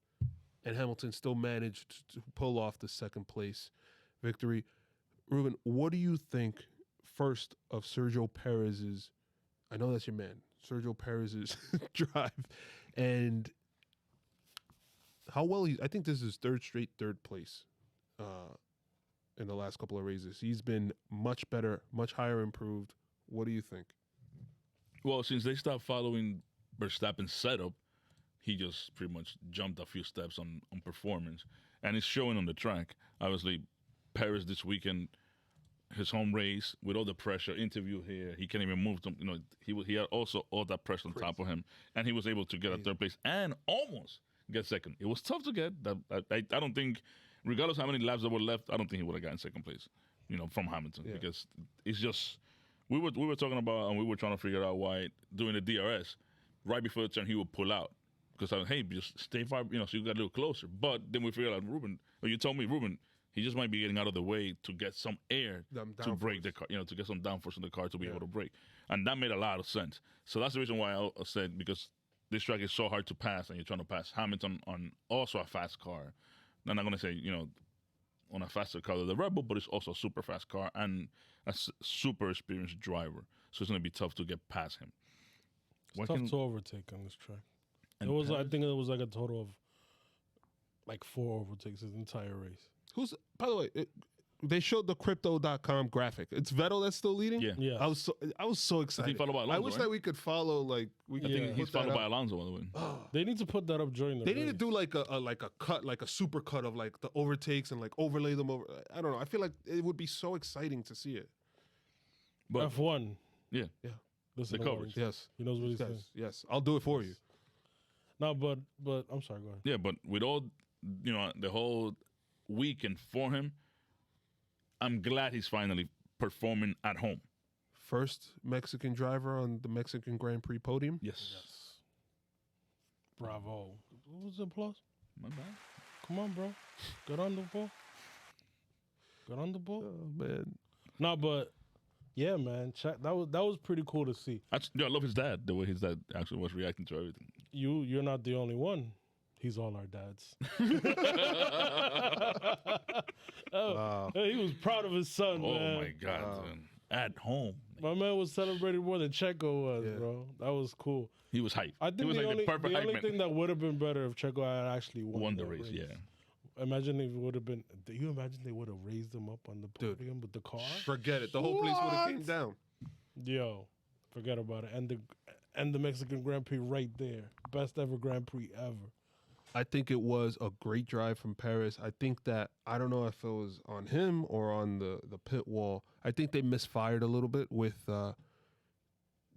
and Hamilton still managed to pull off the second place victory. Ruben, what do you think first of Sergio Perez's? I know that's your man, Sergio Perez's drive, and how well I think this is his third place in the last couple of races. He's been much better, much higher improved. What do you think? Well, since they stopped following Verstappen's setup, he just pretty much jumped a few steps on performance. And it's showing on the track. Obviously, Paris this weekend, his home race, with all the pressure, interview here, he can't even move. He had also all that pressure on top of him. And he was able to get a third place and almost get second. It was tough to get. I don't think, regardless of how many laps that were left, I don't think he would have gotten second place, from Hamilton. Yeah. Because it's just... We were talking about, and we were trying to figure out why during the DRS, right before the turn, he would pull out. because hey, just stay far, so you got a little closer. But then we figured out Ruben, or you told me Ruben, he just might be getting out of the way to get some air to brake the car, to get some downforce in the car to be able to brake, and that made a lot of sense. So that's the reason why I said, because this track is so hard to pass, and you're trying to pass Hamilton on also a fast car. I'm not going to say, on a faster car than the Red Bull, but it's also a super fast car and a super experienced driver. So it's going to be tough to get past him. It's tough to overtake on this track. I think it was like a total of like 4 overtakes his entire race. By the way, they showed the Crypto.com graphic. It's Vettel that's still leading? Yeah. I was so excited. He followed by Alonso, I wish that we could follow, I think he's followed by Alonso on the way. They need to put that up during the They race. need to do like a cut, like a super cut of like the overtakes and like overlay them over. I don't know. I feel like it would be so exciting to see it. But F1. Yeah. Listen The to coverage. Yes. He knows what he's saying. Yes. I'll do it for you. No, but I'm sorry, go ahead. Yeah, but with all, the whole weekend for him, I'm glad he's finally performing at home. First Mexican driver on the Mexican Grand Prix podium. Yes. Bravo. What was the applause? My bad. Come on, bro. Get on the ball. Get on the ball. Oh man. No, but yeah, man. That was pretty cool to see. I love his dad, the way his dad actually was reacting to everything. You're not the only one. He's all our dads. Wow. He was proud of his son, Oh man. my God, man. At home. My man was celebrating more than Checo was, Yeah. bro. That was cool. He was hyped. I think he was the like only, the perfect the hype only man. thing that would have been better if Checo had actually Won the that race, yeah. Imagine if it would have been. Do you imagine they would have raised him up on the Dude. podium with the car? Forget it. The whole place would have came down. Yo, forget about it. And the Mexican Grand Prix right there. Best ever Grand Prix ever. I think it was a great drive from Paris. I think that, I don't know if it was on him or on the pit wall. I think they misfired a little bit with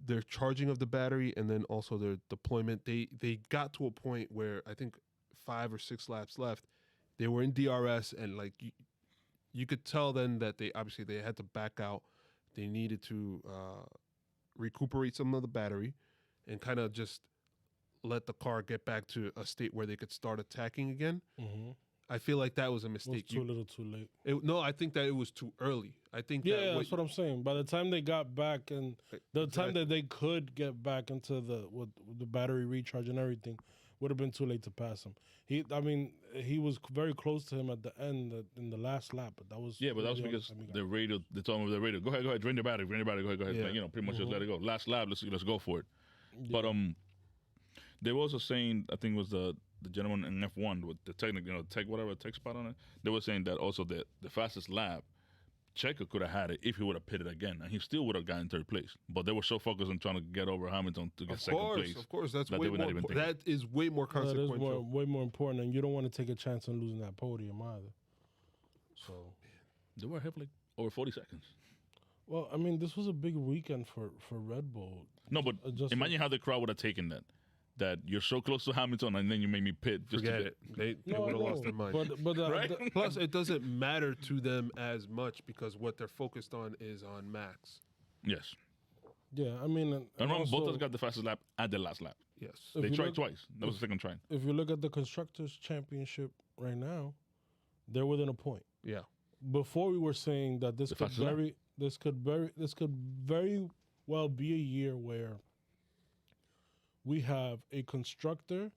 their charging of the battery and then also their deployment. They got to a point where I think 5 or 6 laps left. They were in DRS and like you could tell then that they had to back out. They needed to recuperate some of the battery and kind of just let the car get back to a state where they could start attacking again. Mm-hmm. I feel like that was a It was mistake. too little, too late. No, I think that it was too early. I think That's what I'm saying. By the time they got back and the time that they could get back into with the battery recharge and everything, would have been too late to pass him. He was very close to him at the end in the last lap, but that was because the radio. They told him with the radio, go ahead, drain the battery, go ahead. Yeah. Like, pretty much just let it go. Last lap, let's go for it. But they were also saying, I think it was the gentleman in F1 with the tech spot on it. They were saying that also the fastest lap, Checo could have had it if he would have pitted again, and he still would have gotten third place. But they were so focused on trying to get over Hamilton to get second place. Of course, that's that way they were not more. even thinking. That is way more that is consequential. way more important, and you don't want to take a chance on losing that podium either. So They were ahead for like over 40 seconds. well, this was a big weekend for Red Bull. No, but Just imagine how the crowd would have taken that. That you're so close to Hamilton and then you made me pit. Just Forget to it. They would have lost their mind. But Right? Plus, it doesn't matter to them as much because what they're focused on is on Max. Yes. yeah, and And also, Bottas got the fastest lap at the last lap. Yes. If They you tried look- twice. That was the second try. if you look at the constructors championship right now, they're within a point. Yeah. Before we were saying that this The could fastest lap. this could very well be a year where we have a constructor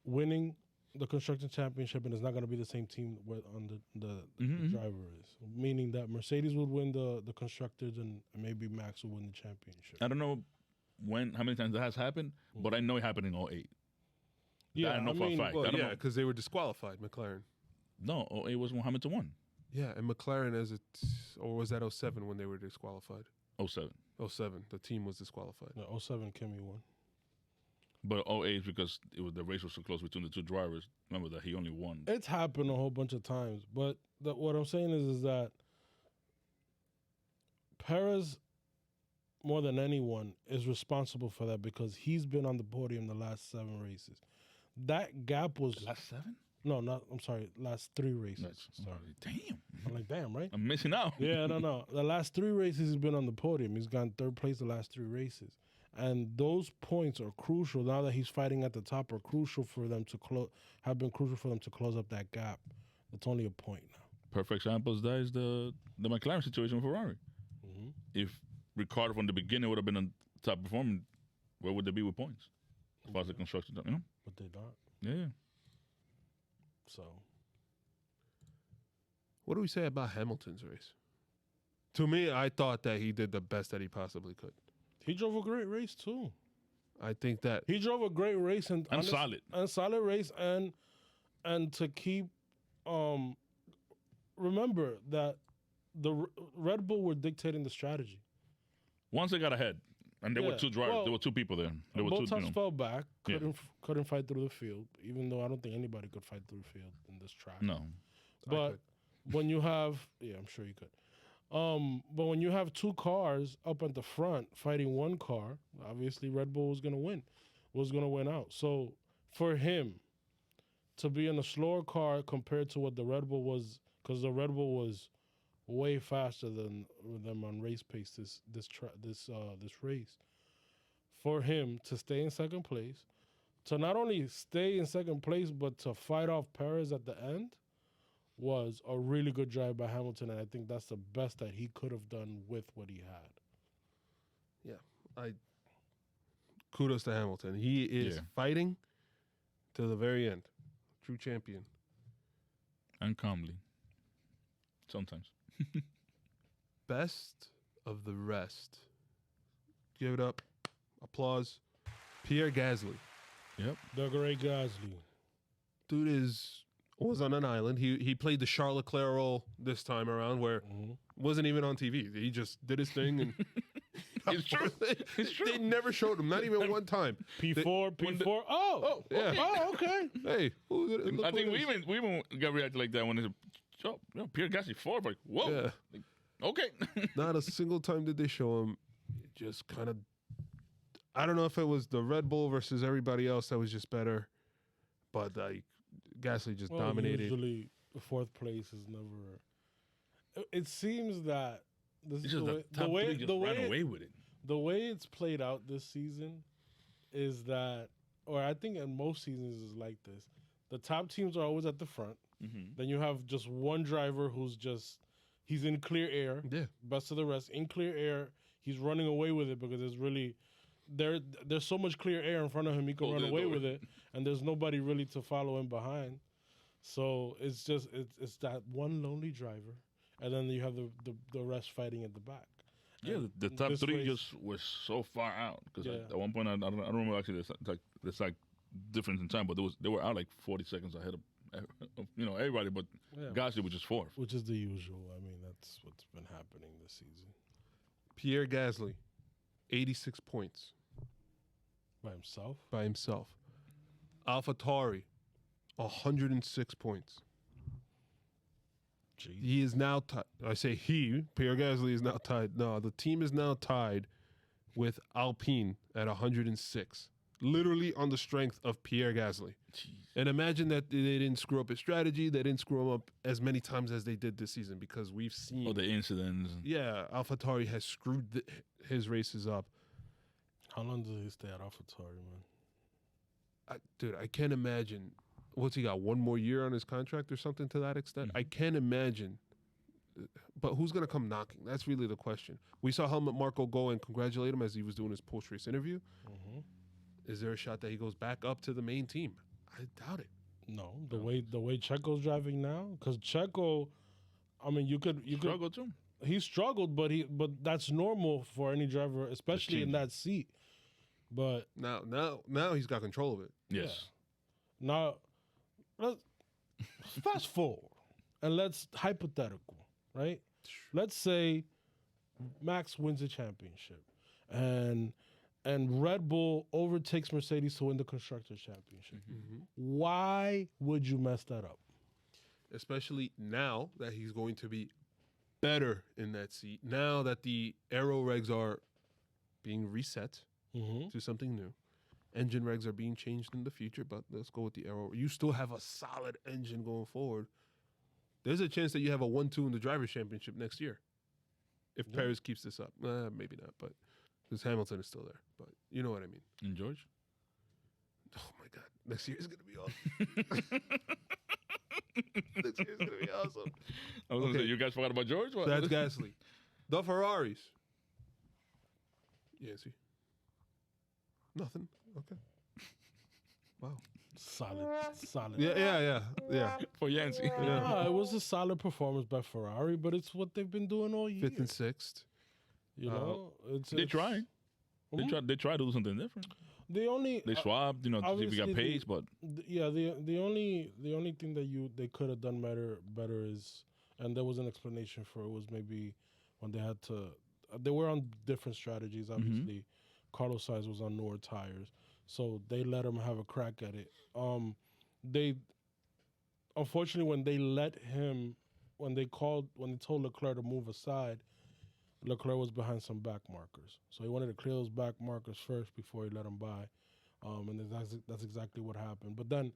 winning the constructor championship, and it's not going to be the same team where on the driver is. Meaning that Mercedes would win the constructors, and maybe Max will win the championship. I don't know how many times that has happened, but I know it happened in 08. I know for a fact. Well, I don't yeah, know. because they were disqualified, McLaren. No, 08 was when Hamilton won. Yeah, and McLaren or was that 07 when they were disqualified? 07. 07, the team was disqualified. No, 07 Kimi won. But 08 is because the race was so close between the two drivers. Remember that he only won. It's happened a whole bunch of times, but what I'm saying is that Perez, more than anyone, is responsible for that because he's been on the podium the last 7 races. That gap was Last 7? no, not. I'm sorry, last 3 races. Sorry. Damn. I'm like, damn, right? I'm missing out. Yeah, no. The last 3 races he's been on the podium. He's gotten 3rd place the last 3 races, And those points are crucial now that he's fighting at the top. Are crucial for them to have been crucial for them to close up that gap. It's only a point now. Perfect example that is the McLaren situation with Ferrari. Mm-hmm. If Ricardo from the beginning would have been a top performer, where would they be with points? As far as the construction, you know? But they don't. Yeah. So, What do we say about Hamilton's race? To me, I thought that he did the best that he possibly could. he drove a great race too. I think that He drove a great race and solid race and to keep remember that the Red Bull were dictating the strategy. Once they got ahead, and there were two drivers, there were two people there. There were both two. times fell back, couldn't fight through the field. Even though I don't think anybody could fight through the field in this track. No. But when you have, I'm sure you could. But when you have two cars up at the front fighting one car, obviously Red Bull was going to win out. So for him to be in a slower car compared to what the Red Bull was, because the Red Bull was way faster than them on race pace this race. For him to stay in second place, to not only stay in second place but to fight off Perez at the end, was a really good drive by Hamilton, and I think that's the best that he could have done with what he had. Yeah, kudos to Hamilton. He is fighting to the very end. True champion. And calmly. Sometimes. Best of the rest. Give it up. Applause. Pierre Gasly. Yep. The great Gasly. Dude was on an island. He played the Charles Leclerc role this time around where wasn't even on TV. He just did his thing. And It's true. It's true. They never showed him, not even one time. P4. Oh, okay. Hey. I think we even got reacted like that when they said, Pierre Gasly 4. Like, whoa. Yeah. Like, okay. Not a single time did they show him. It just kind of, I don't know if it was the Red Bull versus everybody else that was just better, but like Gasly just dominated. Usually, fourth place is never. It seems that this It's is just the top three just ran away with it. The way it's played out this season is that, or I think in most seasons is like this. The top teams are always at the front. Mm-hmm. Then you have just one driver he's in clear air. Yeah. Best of the rest in clear air. He's running away with it because there's really there's so much clear air in front of him. He can run away with it, and there's nobody really to follow him behind. So it's just it's that one lonely driver, and then you have the rest fighting at the back. Yeah, the top three just was so far out because at one point I don't remember actually there's like difference in time, but they were out like 40 seconds ahead of everybody, but Gasly was just fourth, which is the usual. I mean, that's what's been happening this season. Pierre Gasly, 86 points by himself. AlphaTauri, 106 points. Jeez. He is now tied. I say Pierre Gasly is now tied. No, the team is now tied with Alpine at 106. Literally on the strength of Pierre Gasly. Jeez. And imagine that they didn't screw up his strategy. They didn't screw him up as many times as they did this season because we've seen... the incidents. Yeah, AlphaTauri has screwed his races up. How long does he stay at AlphaTauri, man? Dude, I can't imagine. What's he got? One more year on his contract or something to that extent? Mm-hmm. I can't imagine. But who's going to come knocking? That's really the question. We saw Helmut Marko go and congratulate him as he was doing his post-race interview. Mm-hmm. Is there a shot that he goes back up to the main team? I doubt it. No, the way Checo's driving now, because Checo, I mean, you could struggle too. He struggled, but that's normal for any driver, especially in that seat. But now he's got control of it. Yes. Yeah. Now, let's fast forward and let's hypothetical, right? Let's say Max wins a championship, and Red Bull overtakes Mercedes to win the Constructors' Championship. Mm-hmm. Why would you mess that up? Especially now that he's going to be better in that seat. Now that the aero regs are being reset to something new. Engine regs are being changed in the future, but let's go with the aero. You still have a solid engine going forward. There's a chance that you have a 1-2 in the Drivers' Championship next year if Perez keeps this up. Maybe not, but because Hamilton is still there. But you know what I mean. And George? Oh my God, next year is gonna be awesome. Next year is gonna be awesome. I was gonna say, you guys forgot about George? What? That's Gasly. The Ferraris. Yhancy. Nothing. Okay. Wow. Solid. Yeah. For Yhancy. Yeah. It was a solid performance by Ferrari, but it's what they've been doing all year. Fifth and sixth. You know, They're trying. They try to do something different. They only They swapped, you know, to see if we got obviously pace, but the only thing that they could have done better is, and there was an explanation for it, was maybe when they were on different strategies. Obviously, Carlos Sainz was on newer tires, so they let him have a crack at it. They unfortunately when they told Leclerc to move aside, Leclerc was behind some back markers, so he wanted to clear those back markers first before he let him by, and that's exactly what happened. But then,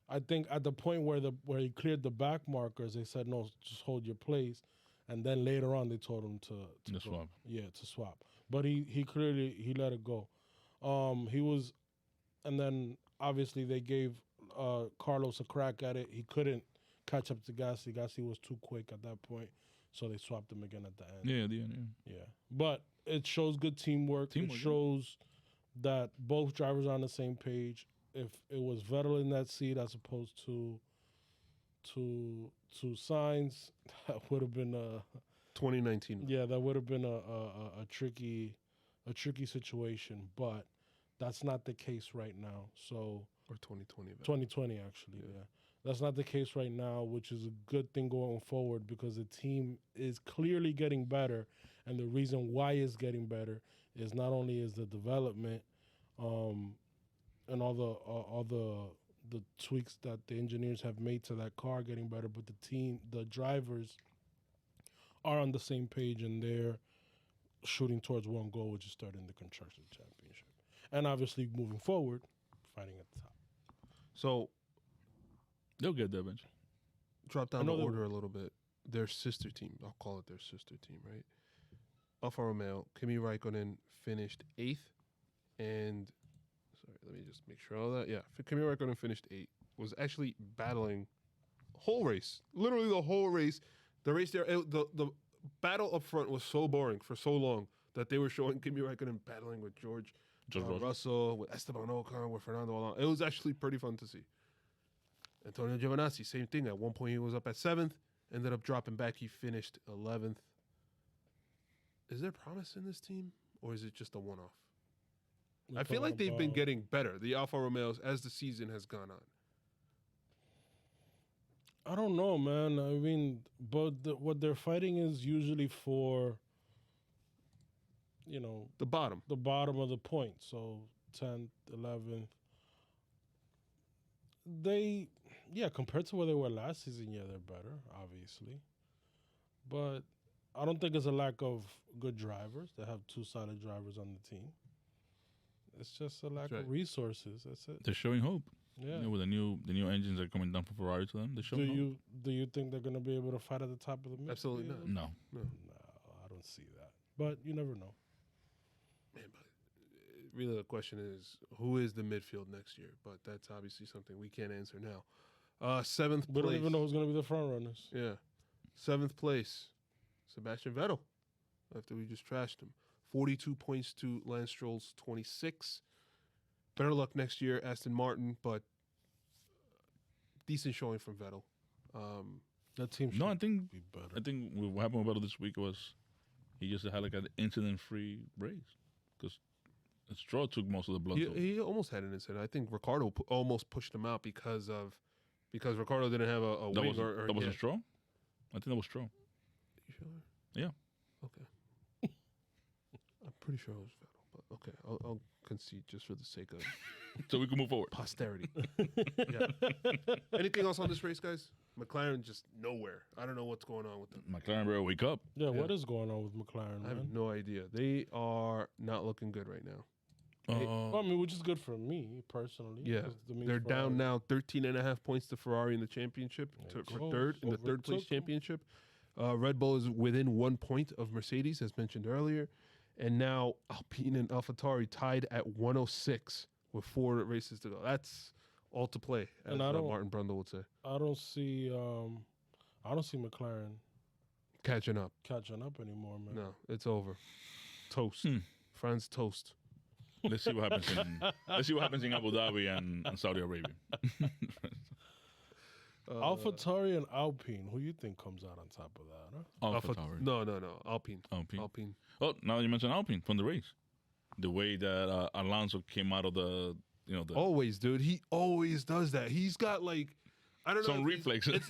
I think at the point where he cleared the back markers, they said no, just hold your place, and then later on they told him to swap. Yeah, to swap. But he clearly let it go. And then obviously they gave Carlos a crack at it. He couldn't catch up to Gasly. Gasly was too quick at that point. So they swapped him again at the end. yeah, at the end, Yeah. But it shows good teamwork. It shows that both drivers are on the same page. If it was Vettel in that seat as opposed to Sainz, that would have been 2019. Yeah, that would have been a tricky situation. But that's not the case right now. So Or 2020. 2020 actually, yeah. That's not the case right now, which is a good thing going forward because the team is clearly getting better, and the reason why it's getting better is not only is the development, and all the tweaks that the engineers have made to that car getting better, but the drivers are on the same page and they're shooting towards one goal, which is starting the constructors championship, and obviously moving forward, fighting at the top. So they'll get there eventually. drop down the order a little bit. Their sister team, I'll call it their sister team, right? Alfa Romeo, Kimi Raikkonen finished 8th, and let me just make sure all that. Yeah, Kimi Raikkonen finished 8th. Was actually battling whole race, literally the whole race. The race there, the battle up front was so boring for so long that they were showing Kimi Raikkonen battling with George Russell, with Esteban Ocon, with Fernando Alonso. It was actually pretty fun to see. Antonio Giovinazzi, same thing. At one point, he was up at 7th, ended up dropping back. He finished 11th. Is there promise in this team, or is it just a one-off? I feel like they've been getting better, the Alfa Romeos, as the season has gone on. I don't know, man. I mean, but what they're fighting is usually for, The bottom. the bottom of the point. So 10th, 11th. Compared to where they were last season, they're better, obviously. But I don't think it's a lack of good drivers. They have 2 solid drivers on the team. It's just a lack of resources. That's it. They're showing hope. Yeah. With the new engines that are coming down from Ferrari to them, they're showing hope. Do you think they're going to be able to fight at the top of the midfield? Absolutely not. No. No, I don't see that. But you never know. Man, but really the question is, who is the midfield next year? But that's obviously something we can't answer now. 7th place. We don't even know who's going to be the front runners. Yeah. 7th place, Sebastian Vettel, after we just trashed him. 42 points to Lance Stroll's 26. Better luck next year, Aston Martin, but decent showing from Vettel. That team should be better. I think what happened with Vettel this week was he just had like an incident-free race because Stroll took most of the blood. He almost had an incident. I think Ricardo almost pushed him out because Ricardo didn't have a wing. That wasn't Stroll? I think that was Stroll. You sure? Yeah. Okay. I'm pretty sure it was Vettel, but okay, I'll concede just for the sake of so we can move forward. Posterity. Yeah. Anything else on this race, guys? McLaren just nowhere. I don't know what's going on with them. McLaren better wake up. Yeah, what is going on with McLaren, I have man? no idea. They are not looking good right now. Well, I mean, which is good for me, personally. Yeah, they're down now 13.5 points to Ferrari in the championship for third in the third place championship. Red Bull is within 1 point of Mercedes, as mentioned earlier. And now Alpine and AlphaTauri tied at 106 with 4 races to go. That's all to play, as And Martin Brundle would say. I don't see McLaren Catching up. catching up anymore, man. No, it's over. Toast. France toast. Let's see what happens in Abu Dhabi and Saudi Arabia. AlphaTauri and Alpine, who you think comes out on top of that? Huh? AlphaTauri. No. Alpine. Alpine. Oh, now you mentioned Alpine from the race. The way that Alonso came out of the Always, dude. He always does that. He's got like, I don't know. some reflexes.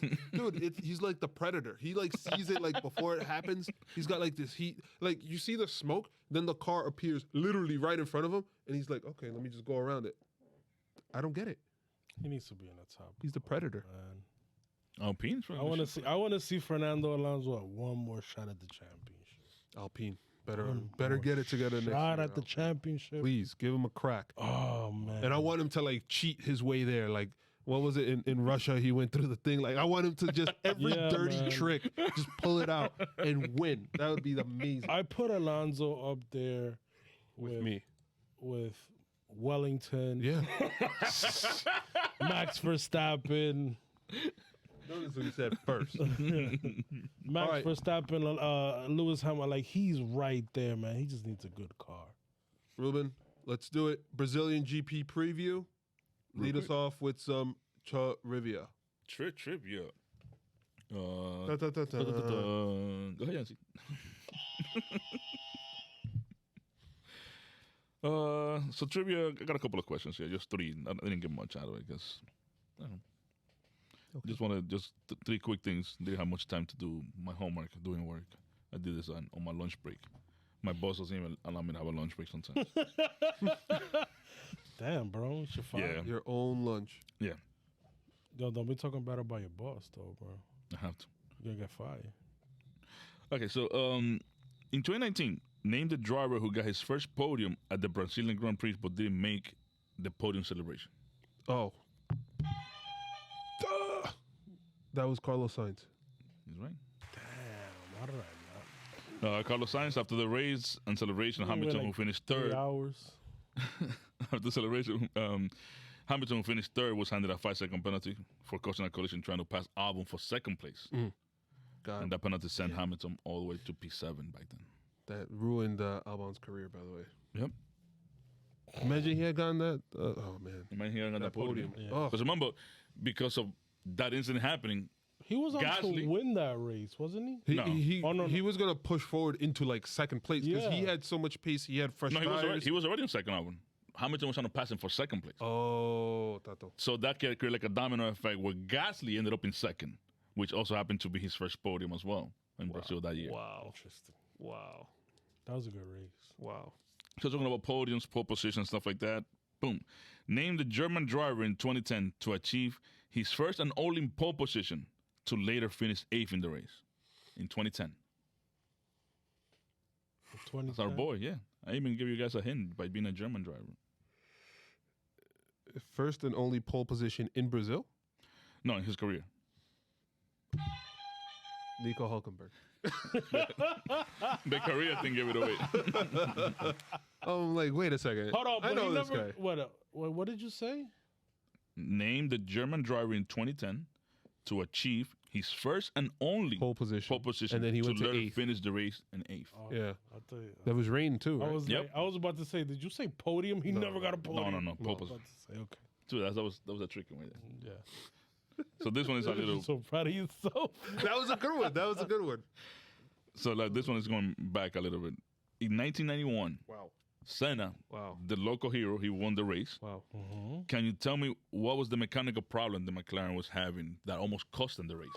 He's like the predator. He like sees it like before it happens. He's got like this heat. Like you see the smoke, then the car appears literally right in front of him, and he's like, okay, let me just go around it. I don't get it. He needs to be in the top. He's the predator. Man. Alpine's I want to see Fernando Alonso at one more shot at the championship. Alpine better get it together next year. Shot at the championship. Please give him a crack. Oh man. And I want him to like cheat his way there. Like what was it in Russia? He went through the thing. Like I want him to just every dirty trick, just pull it out and win. That would be amazing. I put Alonso up there with me. With Wellington. Yeah. Max Verstappen. Notice what he said first. Max right. Verstappen, Lewis Hamilton, like he's right there, man. He just needs a good car. Ruben, let's do it. Brazilian GP preview. Lead us off with some trivia. Trivia. Da, da, da, da. Go ahead, Yhancy. So trivia, I got a couple of questions here. Just 3. I didn't get much out of it because I don't know. Okay. Just wanted 3 quick things. Didn't have much time to do my homework, doing work. I did this on my lunch break. My boss doesn't even allow me to have a lunch break sometimes. Damn, bro. It's your fault. Yeah. Your own lunch. Yeah, Yo, don't be talking bad about your boss, though, bro. I have to. You're going to get fired. Okay, so in 2019, name the driver who got his first podium at the Brazilian Grand Prix but didn't make the podium celebration. Oh. Duh. That was Carlos Sainz. He's right. Damn, why did I not? Carlos Sainz, after the race and celebration, He Hamilton, went who like finished 3 third. hours. After the celebration, Hamilton, who finished third, was handed a 5-second penalty for causing a collision trying to pass Albon for second place. God, And that penalty sent Hamilton all the way to P7 back then. that ruined Albon's career, by the way. Yep. Imagine he had gotten that. Oh, man. You might hear on the podium. Yeah. Oh, Because remember, because of that incident happening, He was on Gasly- to win that race, wasn't he? No. he was going to push forward into like second place because he Yeah. had so much pace. He had fresh no, tires. he was already in second Albon. Hamilton was trying to pass him for second place. Oh, Tato. So that created like a domino effect where Gasly ended up in second, which also happened to be his first podium as well in Brazil that year. Wow. Interesting. Wow. That was a good race. Wow. So talking about podiums, pole position, stuff like that. Boom. Name the German driver in 2010 to achieve his first and only pole position to later finish 8th in the race in 2010. That's our boy, yeah. I even give you guys a hint by being a German driver. First and only pole position in Brazil, No, in his career. Nico Hulkenberg. The career thing gave it away. I'm like, wait a second. Hold on, I but know he this never, guy. What did you say? Name the German driver in 2010 to achieve his first and only Pole position. and then he went to later 8th. finish the race in 8th. Oh, Yeah. I'll tell you. That was rain too, right? Yep. I was about to say, did you say podium? He never got a podium. No, pole I was position. about to say, okay. Dude, that was a tricky one. Yeah. Yeah. So this one is a little. You're so proud of yourself. That was a good one. That was a good one. So like this one is going back a little bit. In 1991, Wow. Senna, Wow. the local hero, he won the race. Wow. Can you tell me what was the mechanical problem the McLaren was having that almost cost them the race?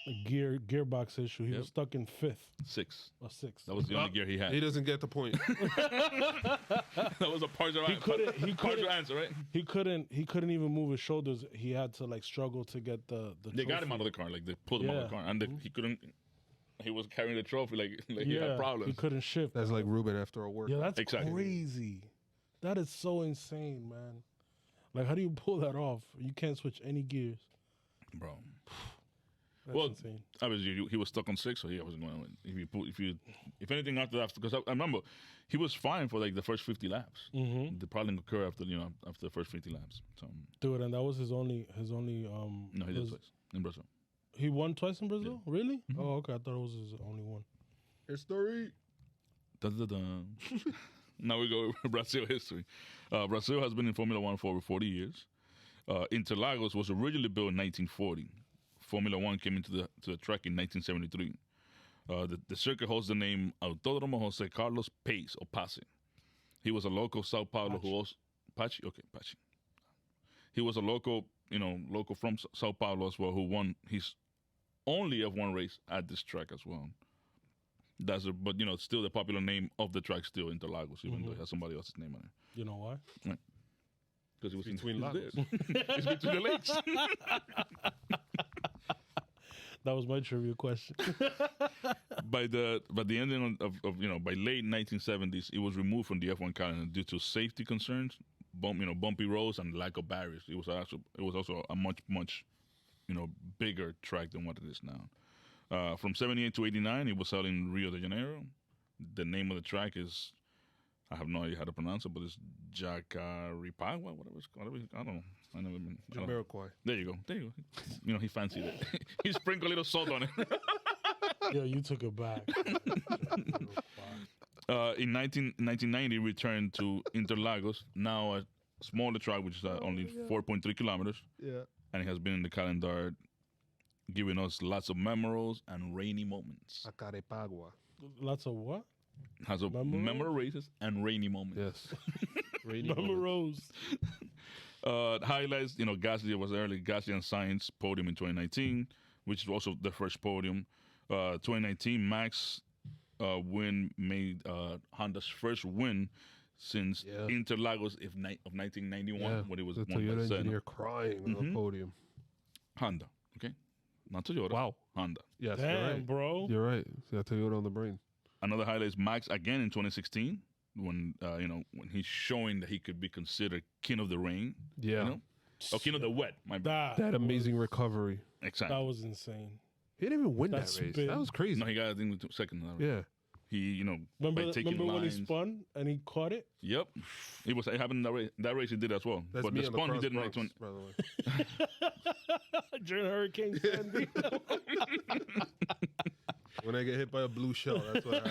A gearbox issue. He Yep. was stuck in 5th 6. or 6th. That was the only gear he had. He doesn't get the point. That was a partial couldn't- answer, right? He couldn't even move his shoulders. He had to like struggle to get the They got him trophy. out of the car, like they pulled him out of the Yeah. car, and he couldn't. He was carrying the trophy like he had He problems. couldn't shift. That's like Ruben after a workout. Yeah, that's Exactly. crazy. That is so insane, man. Like, how do you pull that off? You can't switch any gears. Bro. That's insane. Obviously, he was stuck on 6, so yeah, I wasn't going to win. If anything after that, because I remember he was fine for like the first 50 laps. Mm-hmm. The problem occurred after the first 50 laps. So Dude, and that was his only. no, he did twice in Brazil. He won twice in Brazil. Really? Mhm. Oh, okay. I thought it was his only one. History. Dun-dun-dun. Now we go with Brazil history. Brazil has been in Formula One for over 40 years. Interlagos was originally built in 1940. Formula One came into the track in 1973. The circuit holds the name Autódromo José Carlos Pace or Pace. He was a local Sao Paulo who also Pache. Okay, Pache. He was a local from Sao Paulo as well, who won his only F1 race at this track as well. But still the popular name of the track still Interlagos, even though it has somebody else's name on it. You know why? Because it was Between Lagos. It's between the lakes. That was my trivia question. By the ending of by late 1970s, it was removed from the F1 calendar due to safety concerns, bumpy roads and lack of barriers. It was also a much bigger track than what it is now. From 78 to 89, it was held in Rio de Janeiro. The name of the track is, I have no idea how to pronounce it, but it's Jacaripagua, whatever it's called. I don't know. I never been. Jamiroquai. There you go. He fancied it. He sprinkled a little salt on it. Yeah, you took it back. In 1990, returned to Interlagos, now a smaller track, which is only 4.3 kilometers. Yeah. And it has been in the calendar, giving us lots of memorals and rainy moments. Acarepagua. Lots of what? Has a memorable races and rainy moments. Yes. Rainy moments. Memoros. Highlights, Gasly was early. Gasly and Sainz podium in 2019, which is also the first podium. 2019, Max win made Honda's first win since Interlagos of 1991 when it was the won by Toyota Senna. engineer crying on the podium. Honda, okay? Not Toyota. Wow. Honda. Yes, Damn, you're right. bro. You're right. So Toyota on the brain. Another highlight is Max again in 2016 when when he's showing that he could be considered king of the rain. Yeah. Or king of the wet. My bad. That amazing recovery. Exactly. That was insane. He didn't even win That's that race. big. That was crazy. No, he got I think second. Yeah. He Remember, by taking when lines. he spun and he caught it? Yep. It happened in that race. That race he did as well. That's but me the on the spun he cross did in Bronx, like 20. by the way. During Hurricane Sandy. When I get hit by a blue shell, that's what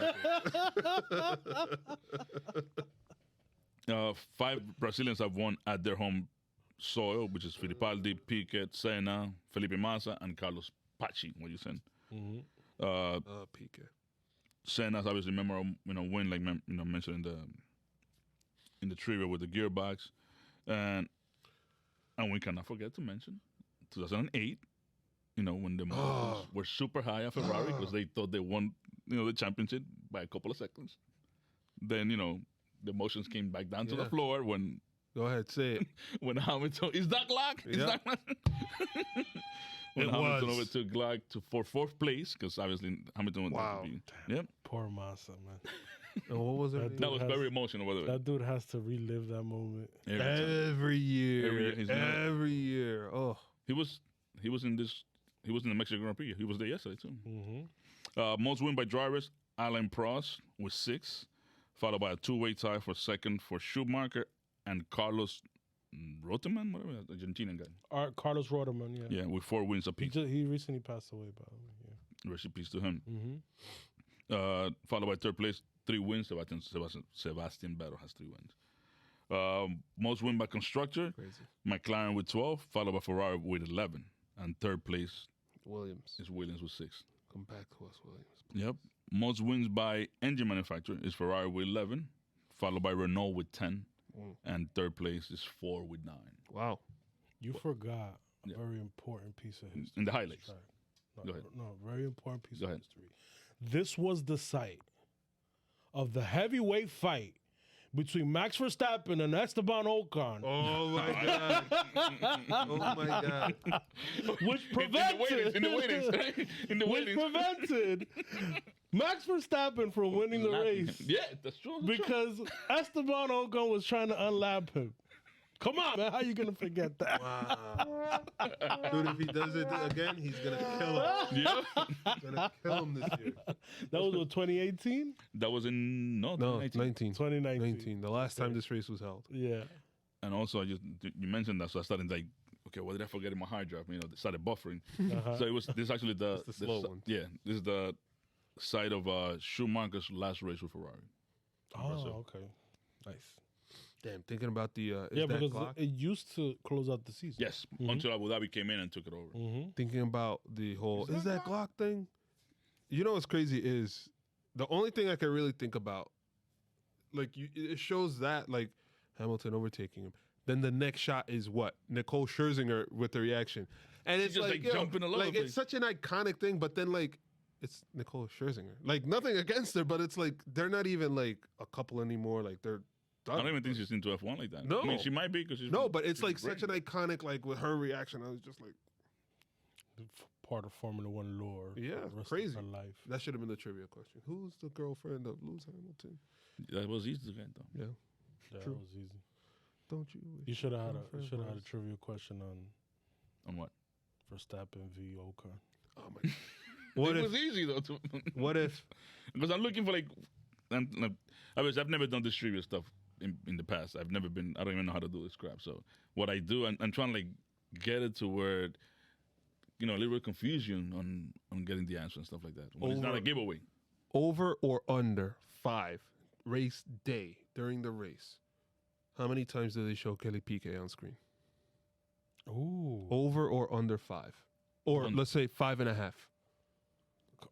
happens. 5 Brazilians have won at their home soil, which is Fittipaldi, Piquet, Senna, Felipe Massa, and Carlos Pache. What you saying? Piquet. Senna's obviously memorable, win like mentioned in the trivia with the gearbox, and we cannot forget to mention 2008. When the margins were super high at Ferrari because they thought they won, the championship by a couple of seconds. Then the emotions came back down to the floor when. Go ahead, say it. When Hamilton is that Glock? Is that when Hamilton overtook Glock for 4th place because obviously Hamilton wanted to be. Yep. Poor Massa, man. And what was it? That was very emotional. By the way, that dude has to relive that moment every year. Every year. Oh, he was in this. He was in the Mexico Grand Prix. He was there yesterday too. Mm-hmm. Most win by drivers: Alain Prost with 6, followed by a 2-way tie for second for Schumacher and Carlos Reutemann, whatever, the Argentinian guy. Carlos Reutemann, yeah. Yeah, with 4 wins apiece. He recently passed away, by the way. Yeah. Rest in peace to him. Mm-hmm. Followed by 3rd place, 3 wins. Sebastian Vettel has 3 wins. Most win by constructor: McLaren with 12, followed by Ferrari with 11, and 3rd place is Williams with 6. Come back to us, Williams. Please. Yep. Most wins by engine manufacturer is Ferrari with 11, followed by Renault with 10, and 3rd place is Ford with 9. Wow. You forgot a very important piece of history. In the highlights. Go ahead. No, very important piece Go of ahead. history. This was the site of the heavyweight fight between Max Verstappen and Esteban Ocon. Oh my God. Oh my God. Which prevented in the waitings. prevented Max Verstappen from winning the race. Yeah, that's true. Because Esteban Ocon was trying to unlap him. Come on, man. How you gonna forget that? Wow. Dude, if he does it again, he's going to kill him. Yeah. He's going to kill him this year. That was what, 2018? That was in No, 2019. 2019. 19. The last time this race was held. Yeah. And also, you mentioned that, so I started like, okay, what did I forget in my hard drive? You know, it started buffering. Uh-huh. So it was this actually the It's the slow one. Yeah, this is the side of Schumacher's last race with Ferrari. Oh, okay. Nice. Damn, thinking about the is Yeah, that because Glock? it used to close out the season. Yes, Mhm. until Abu Dhabi came in and took it over. Mm-hmm. Thinking about the whole is that Glock thing? You know what's crazy is the only thing I can really think about, like it shows that like Hamilton overtaking him. Then the next shot is what? Nicole Scherzinger with the reaction. And it's just, like, like, jumping all over like the it's such an iconic thing, but then like it's Nicole Scherzinger. Like nothing against her, but it's like they're not even like a couple anymore. Like they're I done. don't even think she's into F1 like that. No. I mean, she might be because she's No, but it's she's like great. such an iconic like with her reaction. I was just like, Part of Formula One lore. Yeah, for the rest crazy. Of her life. that should have been the trivia question. Who's the girlfriend of Lewis Hamilton? That was easy to get though. Yeah. Yeah, True. that was easy. Don't you? You should have had girlfriend a was- trivia question on On what? Verstappen v Ocon. Oh my. What it if? was easy though. What if? Because I'm looking for like, I've never done this trivia stuff in the past. I've never been. I don't even know how to do this crap. So what I do, I'm trying to like get it to where, you know, a little bit of confusion on getting the answer and stuff like that. When it's not Over- a giveaway. Over or under 5 race day during the race? How many times do they show Kelly Piquet on screen? Ooh. Over or under 5? Or Under. let's say 5.5.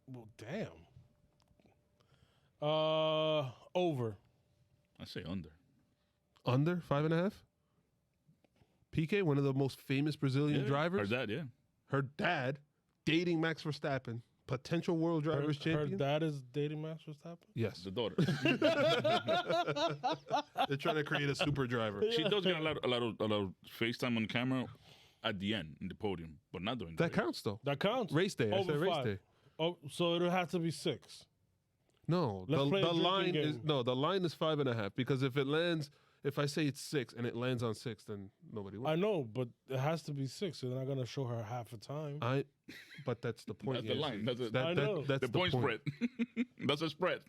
Well, damn. Over. I say under. Under 5.5? Piquet, one of the most famous Brazilian Yeah, drivers. Or that, yeah. Her dad dating Max Verstappen, potential world drivers Her champion. dad is dating Max Verstappen. Yes. The daughter. They're trying to create a super driver. She does get a lot of FaceTime on camera at the end in the podium, but not during the That race. counts though. That counts. Race day. I Over said race 5. day. Oh, so it'll have to be 6. No, Let's play a the drinking line game. is the line is 5.5 because if I say it's 6 and it lands on 6, then nobody wins. I know, but it has to be 6. So they're not gonna show her half a time. But that's the point. That's the Yancy. line. That's it. I know. That's The point point. spread. That's a spread.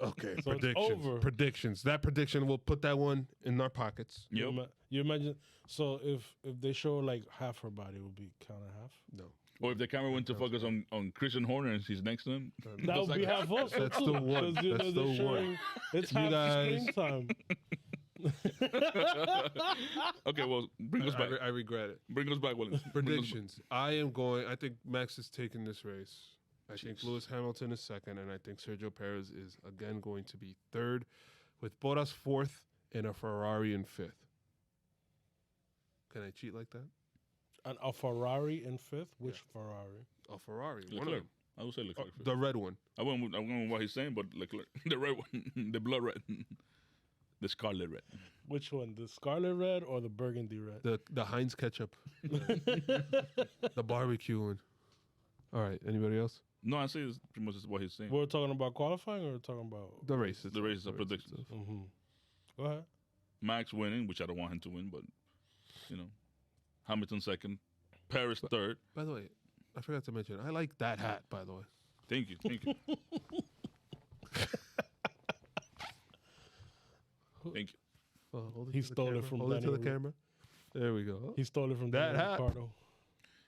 Okay, So it's predictions. over. Predictions. That prediction, we'll put that one in our pockets. Yep. You imagine? So if they show like half her body, it would be counted half. No, Or if the camera went to focus on Christian Horner and she's next to him. That would be half also. That's too, still one. 'cause, you That's know, still they're showing one. It's You half guys- screen time. Okay, well, bring us back. I regret it. Bring us back, Wellington. Predictions. I think Max is taking this race. I think Lewis Hamilton is second, and I think Sergio Perez is again going to be third, with Bottas fourth and a Ferrari in fifth. Can I cheat like that? And a Ferrari in 5th. Which Ferrari? A Ferrari, one of Leclerc. them. I would say Leclerc. first. The red one. I went with what he's saying, but Leclerc. The red one. The blood red. The scarlet red. Which one? The Scarlet Red or the Burgundy Red? The Heinz ketchup. The barbecue one. All right. Anybody else? No, I say it's pretty much what he's saying. We're talking about qualifying or we're talking about. The races. The races are predictions. Mm-hmm. Go ahead. Max winning, which I don't want him to win, but, you know, Hamilton second, Paris third. By the way, I forgot to mention, I like that hat, by the way. Thank you. Thank you. Thank you. Oh, hold it He to the stole it camera. from Hold it to the Daniel Ru- camera. There we go. He stole it from That Daniel hat. Ricciardo.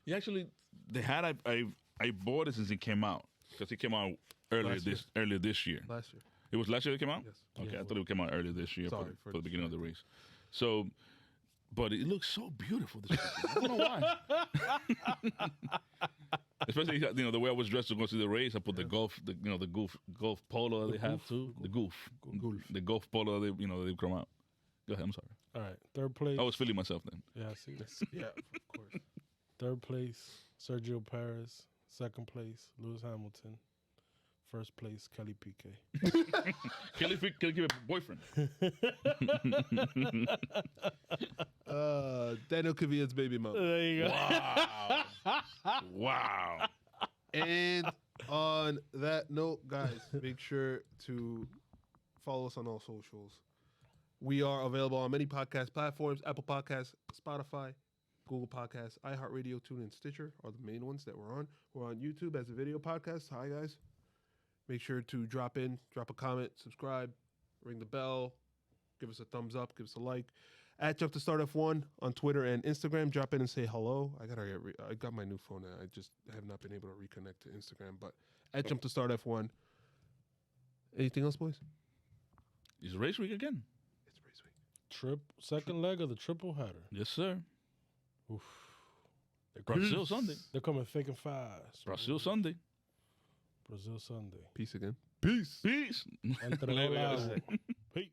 Yeah, actually, the hat I bought it since it came out because it came out earlier Last year. this year. Last year. It was last year it came out. Yes. Okay, Yeah. I thought it came out earlier this year Sorry for for the beginning of the race. So, but it looks so beautiful. This I don't know why. Especially the way I was dressed to go to the race. I put the golf polo they have too. The goof. The golf polo they come out. Go ahead. I'm sorry. All right. Third place. I was feeling myself then. Yeah, I see. Yeah, of course. Third place, Sergio Perez. Second place, Lewis Hamilton. First place, Kelly Piquet. Kelly give a boyfriend. Daniel Kvyat's baby mom. There you go. Wow. And on that note, guys, make sure to follow us on all socials. We are available on many podcast platforms: Apple Podcasts, Spotify, Google Podcasts, iHeartRadio, TuneIn, Stitcher are the main ones that we're on. We're on YouTube as a video podcast. Hi, guys. Make sure to drop a comment, subscribe, ring the bell, give us a thumbs up, give us a like. At Jump to Start F1 on Twitter and Instagram. Drop in and say hello. I got my new phone now. I just have not been able to reconnect to Instagram. But at Jump to Start F1. Anything else, boys? It's race week again. It's race week. Second leg of the triple header. Yes, sir. Oof. Brazil Sunday. They're coming thick and fast. Brazil Sunday. Brazil Sunday. Peace again. Peace. Peace. Entre Peace.